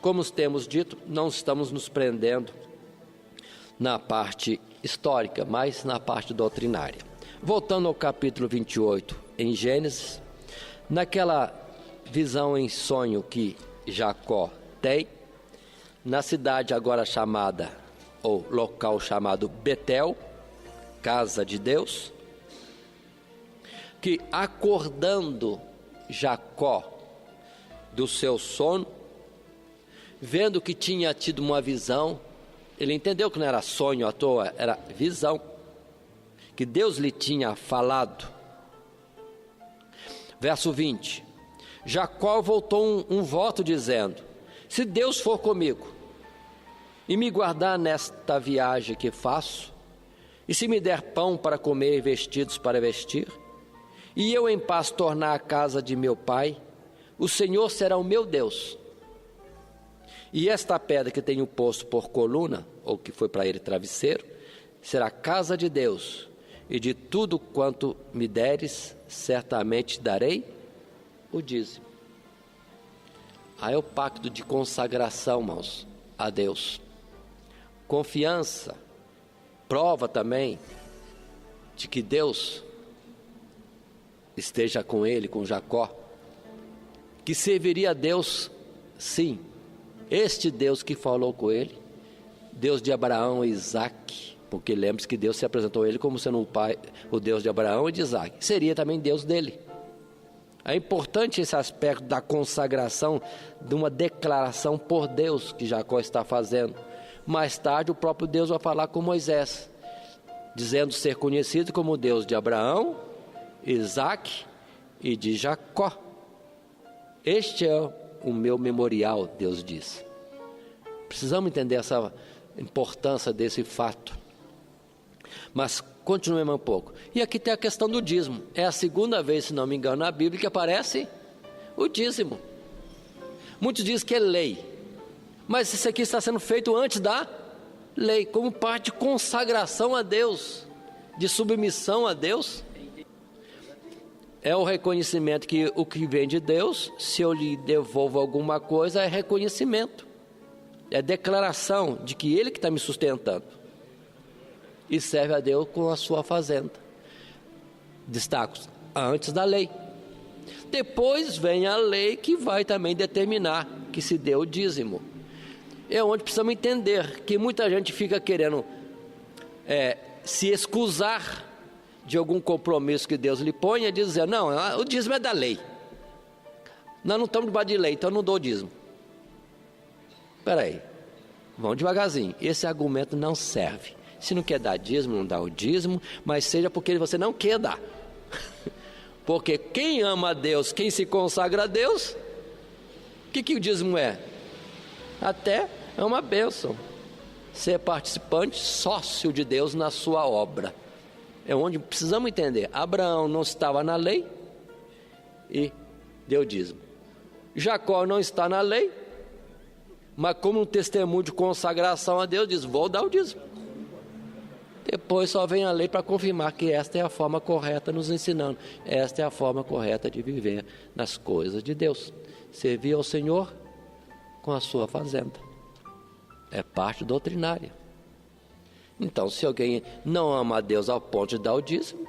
Como temos dito, não estamos nos prendendo na parte histórica, mas na parte doutrinária. Voltando ao capítulo 28, em Gênesis, naquela visão em sonho que Jacó tem, na cidade agora chamada, ou local chamado Betel, casa de Deus, que acordando Jacó do seu sono, vendo que tinha tido uma visão, ele entendeu que não era sonho à toa, era visão, que Deus lhe tinha falado. Verso 20, Jacó voltou um voto dizendo, se Deus for comigo e me guardar nesta viagem que faço, e se me der pão para comer e vestidos para vestir, e eu em paz tornar a casa de meu pai, o Senhor será o meu Deus. E esta pedra que tenho posto por coluna, ou que foi para ele travesseiro, será a casa de Deus, e de tudo quanto me deres, certamente darei o dízimo. Aí é o pacto de consagração, irmãos, a Deus. Confiança, prova também de que Deus esteja com ele, com Jacó, que serviria a Deus, sim, este Deus que falou com ele, Deus de Abraão e Isaque, porque lembre-se que Deus se apresentou a ele como sendo o pai, o Deus de Abraão e de Isaac. Seria também Deus dele. É importante esse aspecto da consagração, de uma declaração por Deus que Jacó está fazendo. Mais tarde o próprio Deus vai falar com Moisés, dizendo ser conhecido como o Deus de Abraão, Isaac e de Jacó. Este é o meu memorial, Deus diz. Precisamos entender essa importância desse fato. Mas continuemos um pouco. E aqui tem a questão do dízimo. É a segunda vez, se não me engano, na Bíblia que aparece o dízimo. Muitos dizem que é lei, mas isso aqui está sendo feito antes da lei, como parte de consagração a Deus, de submissão a Deus. É o reconhecimento que o que vem de Deus, se eu lhe devolvo alguma coisa, é reconhecimento. É declaração de que Ele que está me sustentando. E serve a Deus com a sua fazenda. Destaco, antes da lei. Depois vem a lei que vai também determinar que se dê o dízimo. É onde precisamos entender que muita gente fica querendo se excusar de algum compromisso que Deus lhe põe, e dizer, não, o dízimo é da lei. Nós não estamos debaixo de lei, então eu não dou dízimo. Espera aí, vamos devagarzinho. Esse argumento não serve. Se não quer dar dízimo, não dá o dízimo, mas seja porque você não quer dar. Porque quem ama a Deus, quem se consagra a Deus, o que o dízimo é? Até é uma bênção. Ser participante, sócio de Deus na sua obra. É onde precisamos entender. Abraão não estava na lei e deu dízimo. Jacó não está na lei, mas como um testemunho de consagração a Deus, diz, vou dar o dízimo. Depois só vem a lei para confirmar que esta é a forma correta, nos ensinando. Esta é a forma correta de viver nas coisas de Deus. Servir ao Senhor com a sua fazenda. É parte doutrinária. Então, se alguém não ama a Deus ao ponto de dar o dízimo,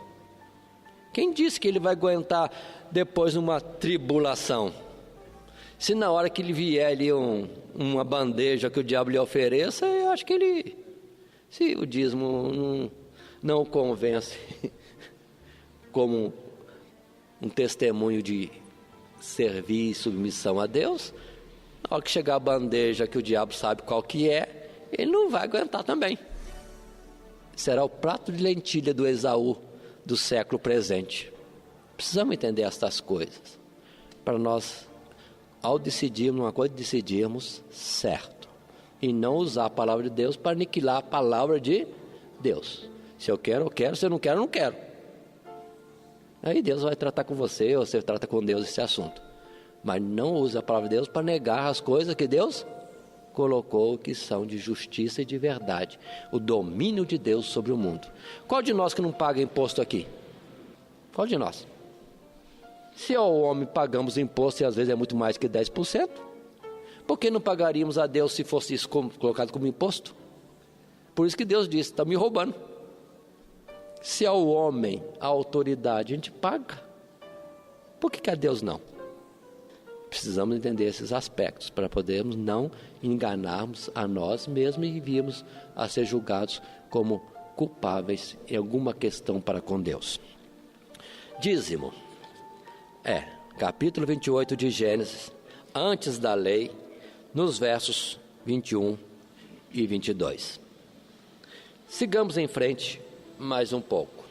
quem disse que ele vai aguentar depois uma tribulação? Se na hora que ele vier ali uma bandeja que o diabo lhe ofereça, eu acho que ele, se o dízimo não o convence como um testemunho de servir e submissão a Deus, na hora que chegar a bandeja que o diabo sabe qual que é, ele não vai aguentar também. Será o prato de lentilha do Esaú do século presente. Precisamos entender estas coisas para nós, ao decidirmos uma coisa, decidirmos certo e não usar a palavra de Deus para aniquilar a palavra de Deus. Se eu quero, eu quero. Se eu não quero, eu não quero. Aí Deus vai tratar com você, ou você trata com Deus esse assunto. Mas não use a palavra de Deus para negar as coisas que Deus colocou, que são de justiça e de verdade, o domínio de Deus sobre o mundo. Qual de nós que não paga imposto aqui? Qual de nós? Se ao homem pagamos imposto e às vezes é muito mais que 10%, por que não pagaríamos a Deus se fosse isso colocado como imposto? Por isso que Deus disse, está me roubando. Se ao homem, a autoridade, a gente paga, por que a Deus não? Precisamos entender esses aspectos para podermos não enganarmos a nós mesmos e virmos a ser julgados como culpáveis em alguma questão para com Deus. Dízimo. Capítulo 28 de Gênesis, antes da lei, nos versos 21 e 22. Sigamos em frente mais um pouco.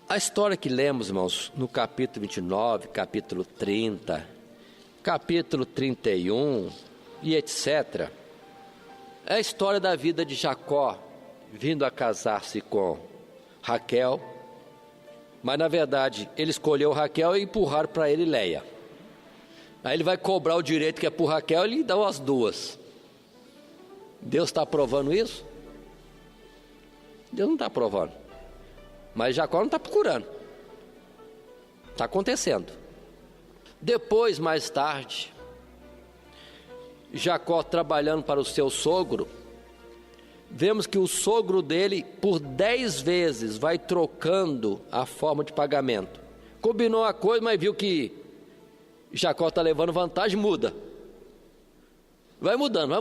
A história que lemos, irmãos, no capítulo 29, capítulo 30... capítulo 31 e etc. É a história da vida de Jacó vindo a casar-se com Raquel, mas na verdade ele escolheu Raquel e empurraram para ele Leia. Aí ele vai cobrar o direito que é por Raquel e ele dá as duas. Deus está aprovando isso? Deus não está aprovando, mas Jacó não está procurando, está acontecendo. Depois, mais tarde, Jacó trabalhando para o seu sogro, vemos que o sogro dele, por 10 vezes, vai trocando a forma de pagamento. Combinou a coisa, mas viu que Jacó está levando vantagem, muda. Vai mudando.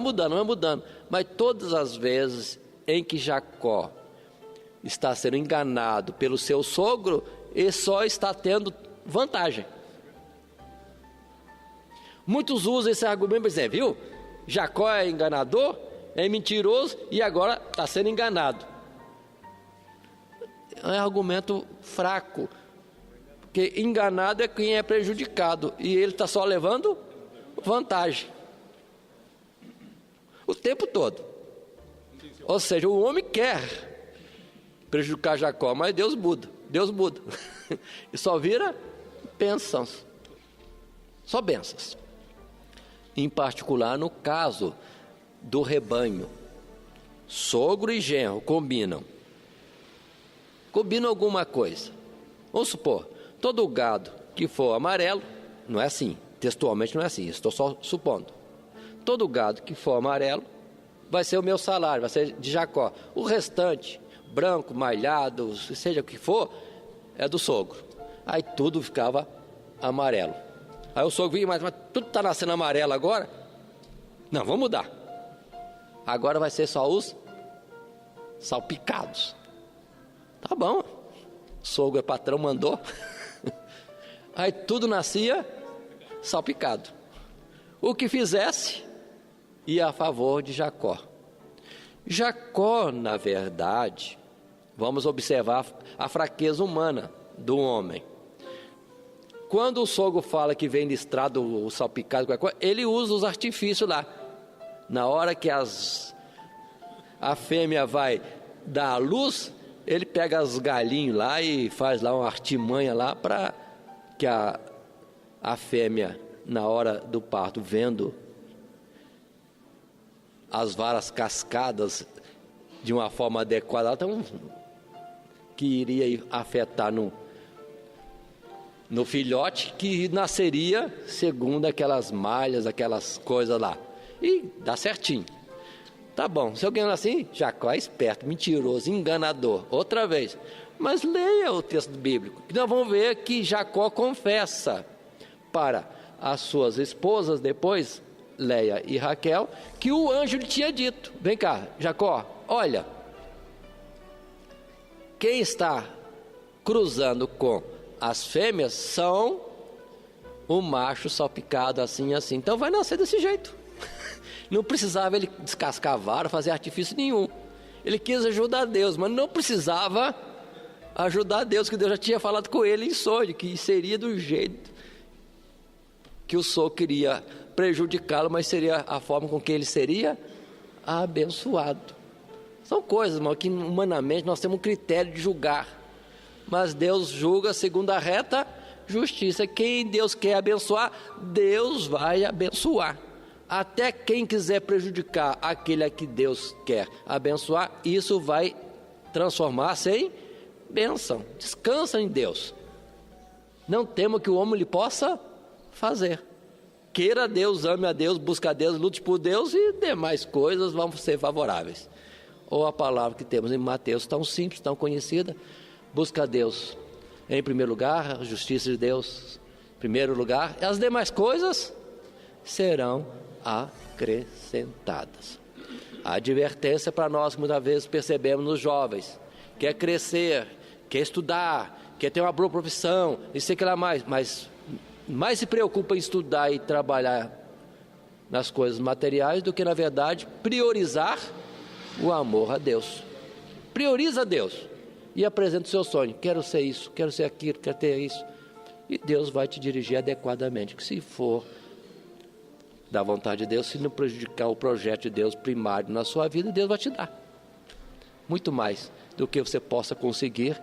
Mas todas as vezes em que Jacó está sendo enganado pelo seu sogro, ele só está tendo vantagem. Muitos usam esse argumento para dizer, viu? Jacó é enganador, é mentiroso e agora está sendo enganado. É um argumento fraco, porque enganado é quem é prejudicado e ele está só levando vantagem o tempo todo. Ou seja, o homem quer prejudicar Jacó, mas Deus muda e só vira bênçãos, só bênçãos. Em particular no caso do rebanho, sogro e genro combinam alguma coisa. Vamos supor, todo gado que for amarelo, não é assim, textualmente não é assim, estou só supondo. Todo gado que for amarelo vai ser o meu salário, vai ser de Jacó. O restante, branco, malhado, seja o que for, é do sogro. Aí tudo ficava amarelo. Aí o sogro vinha, mas tudo está nascendo amarelo agora? Não, vamos mudar. Agora vai ser só os salpicados. Tá bom, o sogro é patrão, mandou. Aí tudo nascia salpicado. O que fizesse ia a favor de Jacó. Jacó, na verdade, vamos observar a fraqueza humana do homem. Quando o sogro fala que vem listrado o salpicado, ele usa os artifícios lá. Na hora que a fêmea vai dar à luz, ele pega os galinhos lá e faz lá uma artimanha lá para que a fêmea, na hora do parto, vendo as varas cascadas de uma forma adequada, então, que iria afetar no filhote que nasceria segundo aquelas malhas, aquelas coisas lá. E dá certinho. Tá bom, se alguém assim, Jacó é esperto, mentiroso, enganador, outra vez. Mas leia o texto bíblico, que nós vamos ver que Jacó confessa para as suas esposas depois, Leia e Raquel, que o anjo lhe tinha dito, vem cá, Jacó, olha, quem está cruzando com as fêmeas são o macho salpicado assim, assim, então vai nascer desse jeito. Não precisava ele descascar a vara, fazer artifício nenhum. Ele quis ajudar Deus, mas não precisava ajudar Deus, que Deus já tinha falado com ele em sonho, que seria do jeito que o sogro queria prejudicá-lo, mas seria a forma com que ele seria abençoado. São coisas, irmão, que humanamente nós temos um critério de julgar, mas Deus julga segundo a reta justiça. Quem Deus quer abençoar, Deus vai abençoar. Até quem quiser prejudicar aquele a que Deus quer abençoar, isso vai transformar-se em bênção. Descansa em Deus. Não temo que o homem lhe possa fazer. Queira Deus, ame a Deus, busque a Deus, lute por Deus e demais coisas vão ser favoráveis. Ou a palavra que temos em Mateus, tão simples, tão conhecida, busca a Deus em primeiro lugar, a justiça de Deus em primeiro lugar, e as demais coisas serão acrescentadas. A advertência para nós que muitas vezes percebemos nos jovens, quer crescer, quer estudar, quer ter uma boa profissão, e sei que lá mas mais se preocupa em estudar e trabalhar nas coisas materiais do que na verdade priorizar o amor a Deus. Prioriza a Deus e apresenta o seu sonho, quero ser isso, quero ser aquilo, quero ter isso, e Deus vai te dirigir adequadamente, que se for da vontade de Deus, se não prejudicar o projeto de Deus primário na sua vida, Deus vai te dar muito mais do que você possa conseguir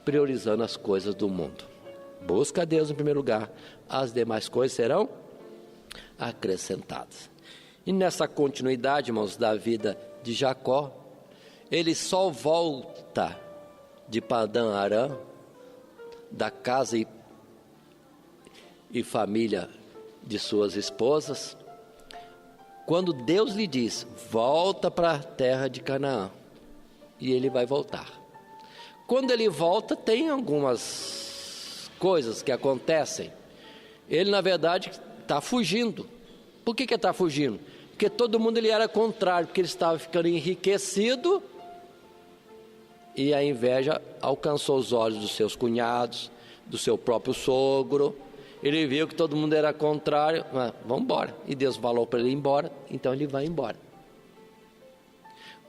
priorizando as coisas do mundo. Busca a Deus em primeiro lugar, as demais coisas serão acrescentadas. E nessa continuidade, irmãos, da vida de Jacó, ele só volta de Padã Arã, da casa e família de suas esposas, quando Deus lhe diz, volta para a terra de Canaã, e ele vai voltar. Quando ele volta, tem algumas coisas que acontecem. Ele, na verdade, está fugindo. Por que está fugindo? Porque todo mundo ele era contrário, porque ele estava ficando enriquecido E a inveja alcançou os olhos dos seus cunhados, do seu próprio sogro. Ele viu que todo mundo era contrário, mas vamos embora. E Deus falou para ele ir embora, então ele vai embora.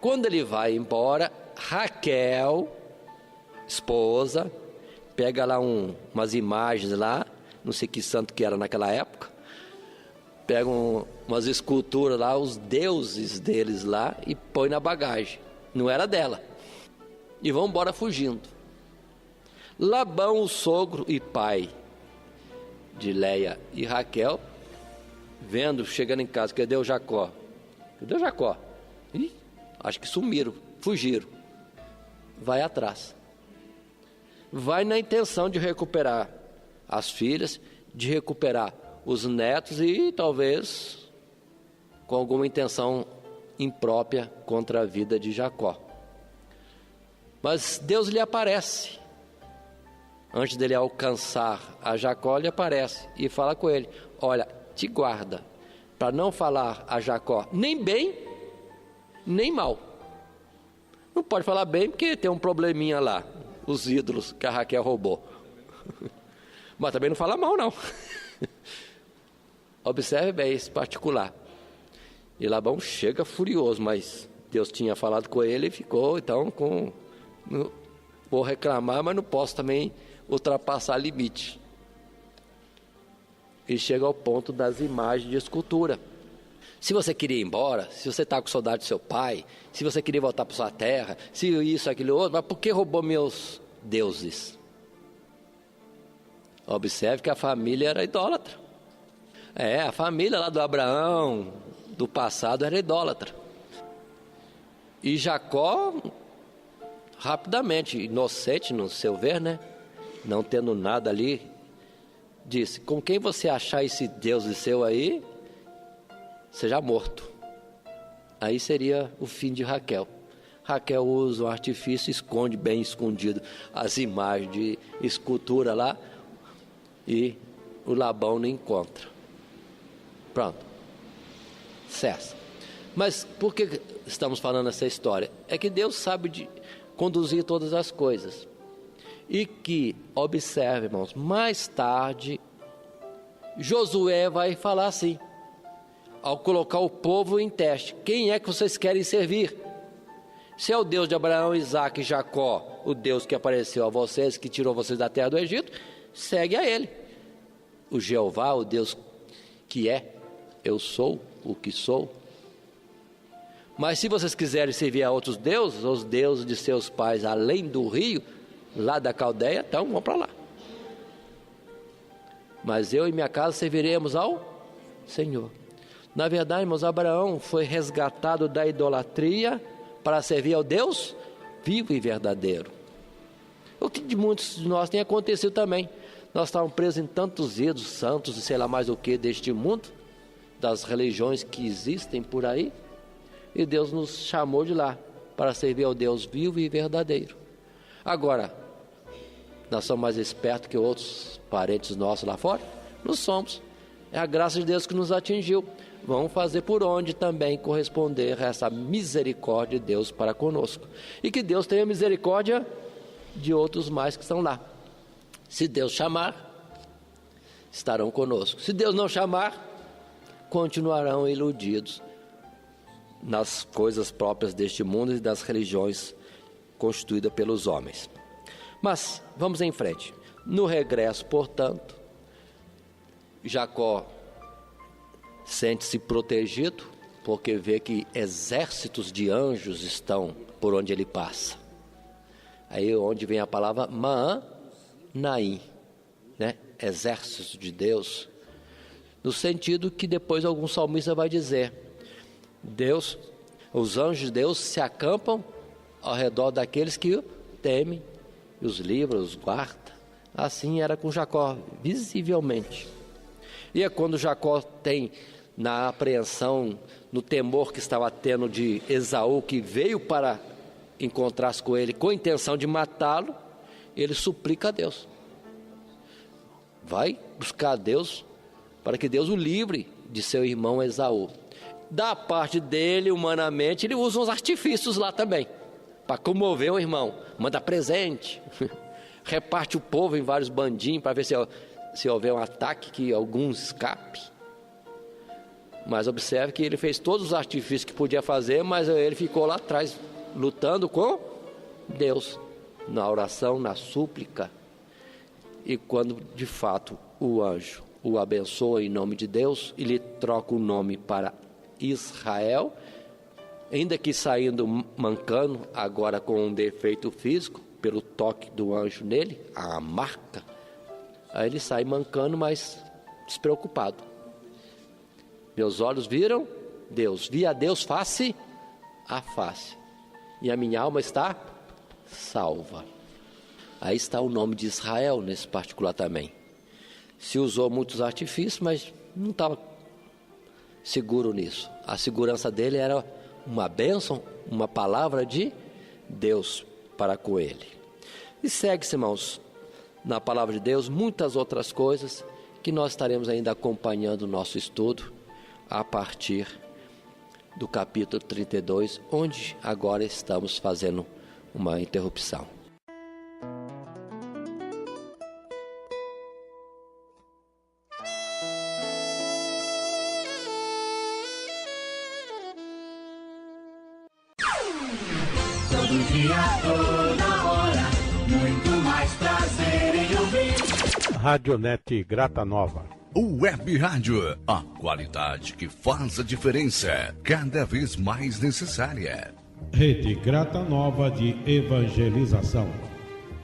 Quando ele vai embora, Raquel, esposa, pega lá umas imagens lá, não sei que santo que era naquela época, pega umas esculturas lá, os deuses deles lá, e põe na bagagem. Não era dela. E vão embora fugindo. Labão, o sogro e pai de Léia e Raquel, vendo, chegando em casa, cadê o Jacó? Cadê o Jacó? Ih, acho que sumiram, fugiram. Vai atrás. Vai na intenção de recuperar as filhas, de recuperar os netos e talvez com alguma intenção imprópria contra a vida de Jacó. Mas Deus lhe aparece. Antes dele alcançar a Jacó, ele aparece e fala com ele: olha, te guarda, para não falar a Jacó nem bem, nem mal. Não pode falar bem porque tem um probleminha lá, os ídolos que a Raquel roubou. Mas também não fala mal, não. Observe bem esse particular. E Labão chega furioso, mas Deus tinha falado com ele e ficou então com... Vou reclamar, mas não posso também ultrapassar limite. E chega ao ponto das imagens de escultura. Se você queria ir embora, se você está com saudade do seu pai, se você queria voltar para sua terra, se isso, aquilo, outro, mas por que roubou meus deuses? Observe que a família era idólatra. A família lá do Abraão, do passado, era idólatra. E Jacó, rapidamente, inocente no seu ver, né? Não tendo nada ali, disse: com quem você achar esse Deus seu aí, seja morto. Aí seria o fim de Raquel. Raquel usa um artifício, esconde bem escondido as imagens de escultura lá, e o Labão não encontra. Pronto, cessa. Mas por que estamos falando essa história? É que Deus sabe de conduzir todas as coisas. E que, observe, irmãos, mais tarde Josué vai falar assim, ao colocar o povo em teste: quem é que vocês querem servir? Se é o Deus de Abraão, Isaque e Jacó, o Deus que apareceu a vocês, que tirou vocês da terra do Egito, segue a ele. O Jeová, o Deus que é, eu sou o que sou. Mas se vocês quiserem servir a outros deuses, os deuses de seus pais além do rio, lá da Caldeia, então vão para lá. Mas eu e minha casa serviremos ao Senhor. Na verdade, irmãos, Abraão foi resgatado da idolatria para servir ao Deus vivo e verdadeiro. O que de muitos de nós tem acontecido também. Nós estávamos presos em tantos ídolos santos e sei lá mais o que deste mundo, das religiões que existem por aí, e Deus nos chamou de lá para servir ao Deus vivo e verdadeiro. Agora, nós somos mais espertos que outros parentes nossos lá fora? Não somos. É a graça de Deus que nos atingiu. Vamos fazer por onde também corresponder a essa misericórdia de Deus para conosco. E que Deus tenha misericórdia de outros mais que estão lá. Se Deus chamar, estarão conosco. Se Deus não chamar, continuarão iludidos nas coisas próprias deste mundo e das religiões constituídas pelos homens. Mas vamos em frente. No regresso, portanto, Jacó sente-se protegido, porque vê que exércitos de anjos estão por onde ele passa. Aí onde vem a palavra Ma'anaim, né? Exércitos de Deus, no sentido que depois algum salmista vai dizer: Deus, os anjos de Deus se acampam ao redor daqueles que o temem, e os livra, os guarda. Assim era com Jacó, visivelmente. E é quando Jacó tem, na apreensão, no temor que estava tendo de Esaú, que veio para encontrar-se com ele com a intenção de matá-lo, ele suplica a Deus. Vai buscar a Deus para que Deus o livre de seu irmão Esaú. Da parte dele, humanamente, ele usa uns artifícios lá também. Para comover o irmão, manda presente, reparte o povo em vários bandinhos para ver se houver um ataque, que alguns escape. Mas observe que ele fez todos os artifícios que podia fazer, mas ele ficou lá atrás lutando com Deus, na oração, na súplica. E quando de fato o anjo o abençoa em nome de Deus, ele troca o nome para Israel, ainda que saindo mancando, agora com um defeito físico, pelo toque do anjo nele, a marca, aí ele sai mancando, mas despreocupado. Meus olhos viram Deus, vi a Deus face a face, e a minha alma está salva. Aí está o nome de Israel nesse particular também. Se usou muitos artifícios, mas não estava seguro nisso. A segurança dele era uma bênção, uma palavra de Deus para com ele. E segue-se, irmãos, na palavra de Deus, muitas outras coisas que nós estaremos ainda acompanhando o nosso estudo a partir do capítulo 32, onde agora estamos fazendo uma interrupção. Todo dia, toda hora, muito mais prazer em ouvir. Radionete Grata Nova. Web Rádio, a qualidade que faz a diferença, cada vez mais necessária. Rede Grata Nova de Evangelização.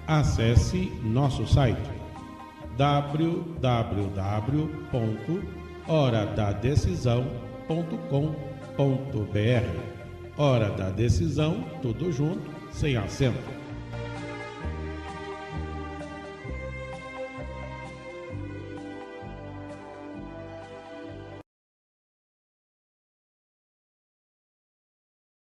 Acesse nosso site www.horadadecisão.com.br. Hora da Decisão, tudo junto, sem acento.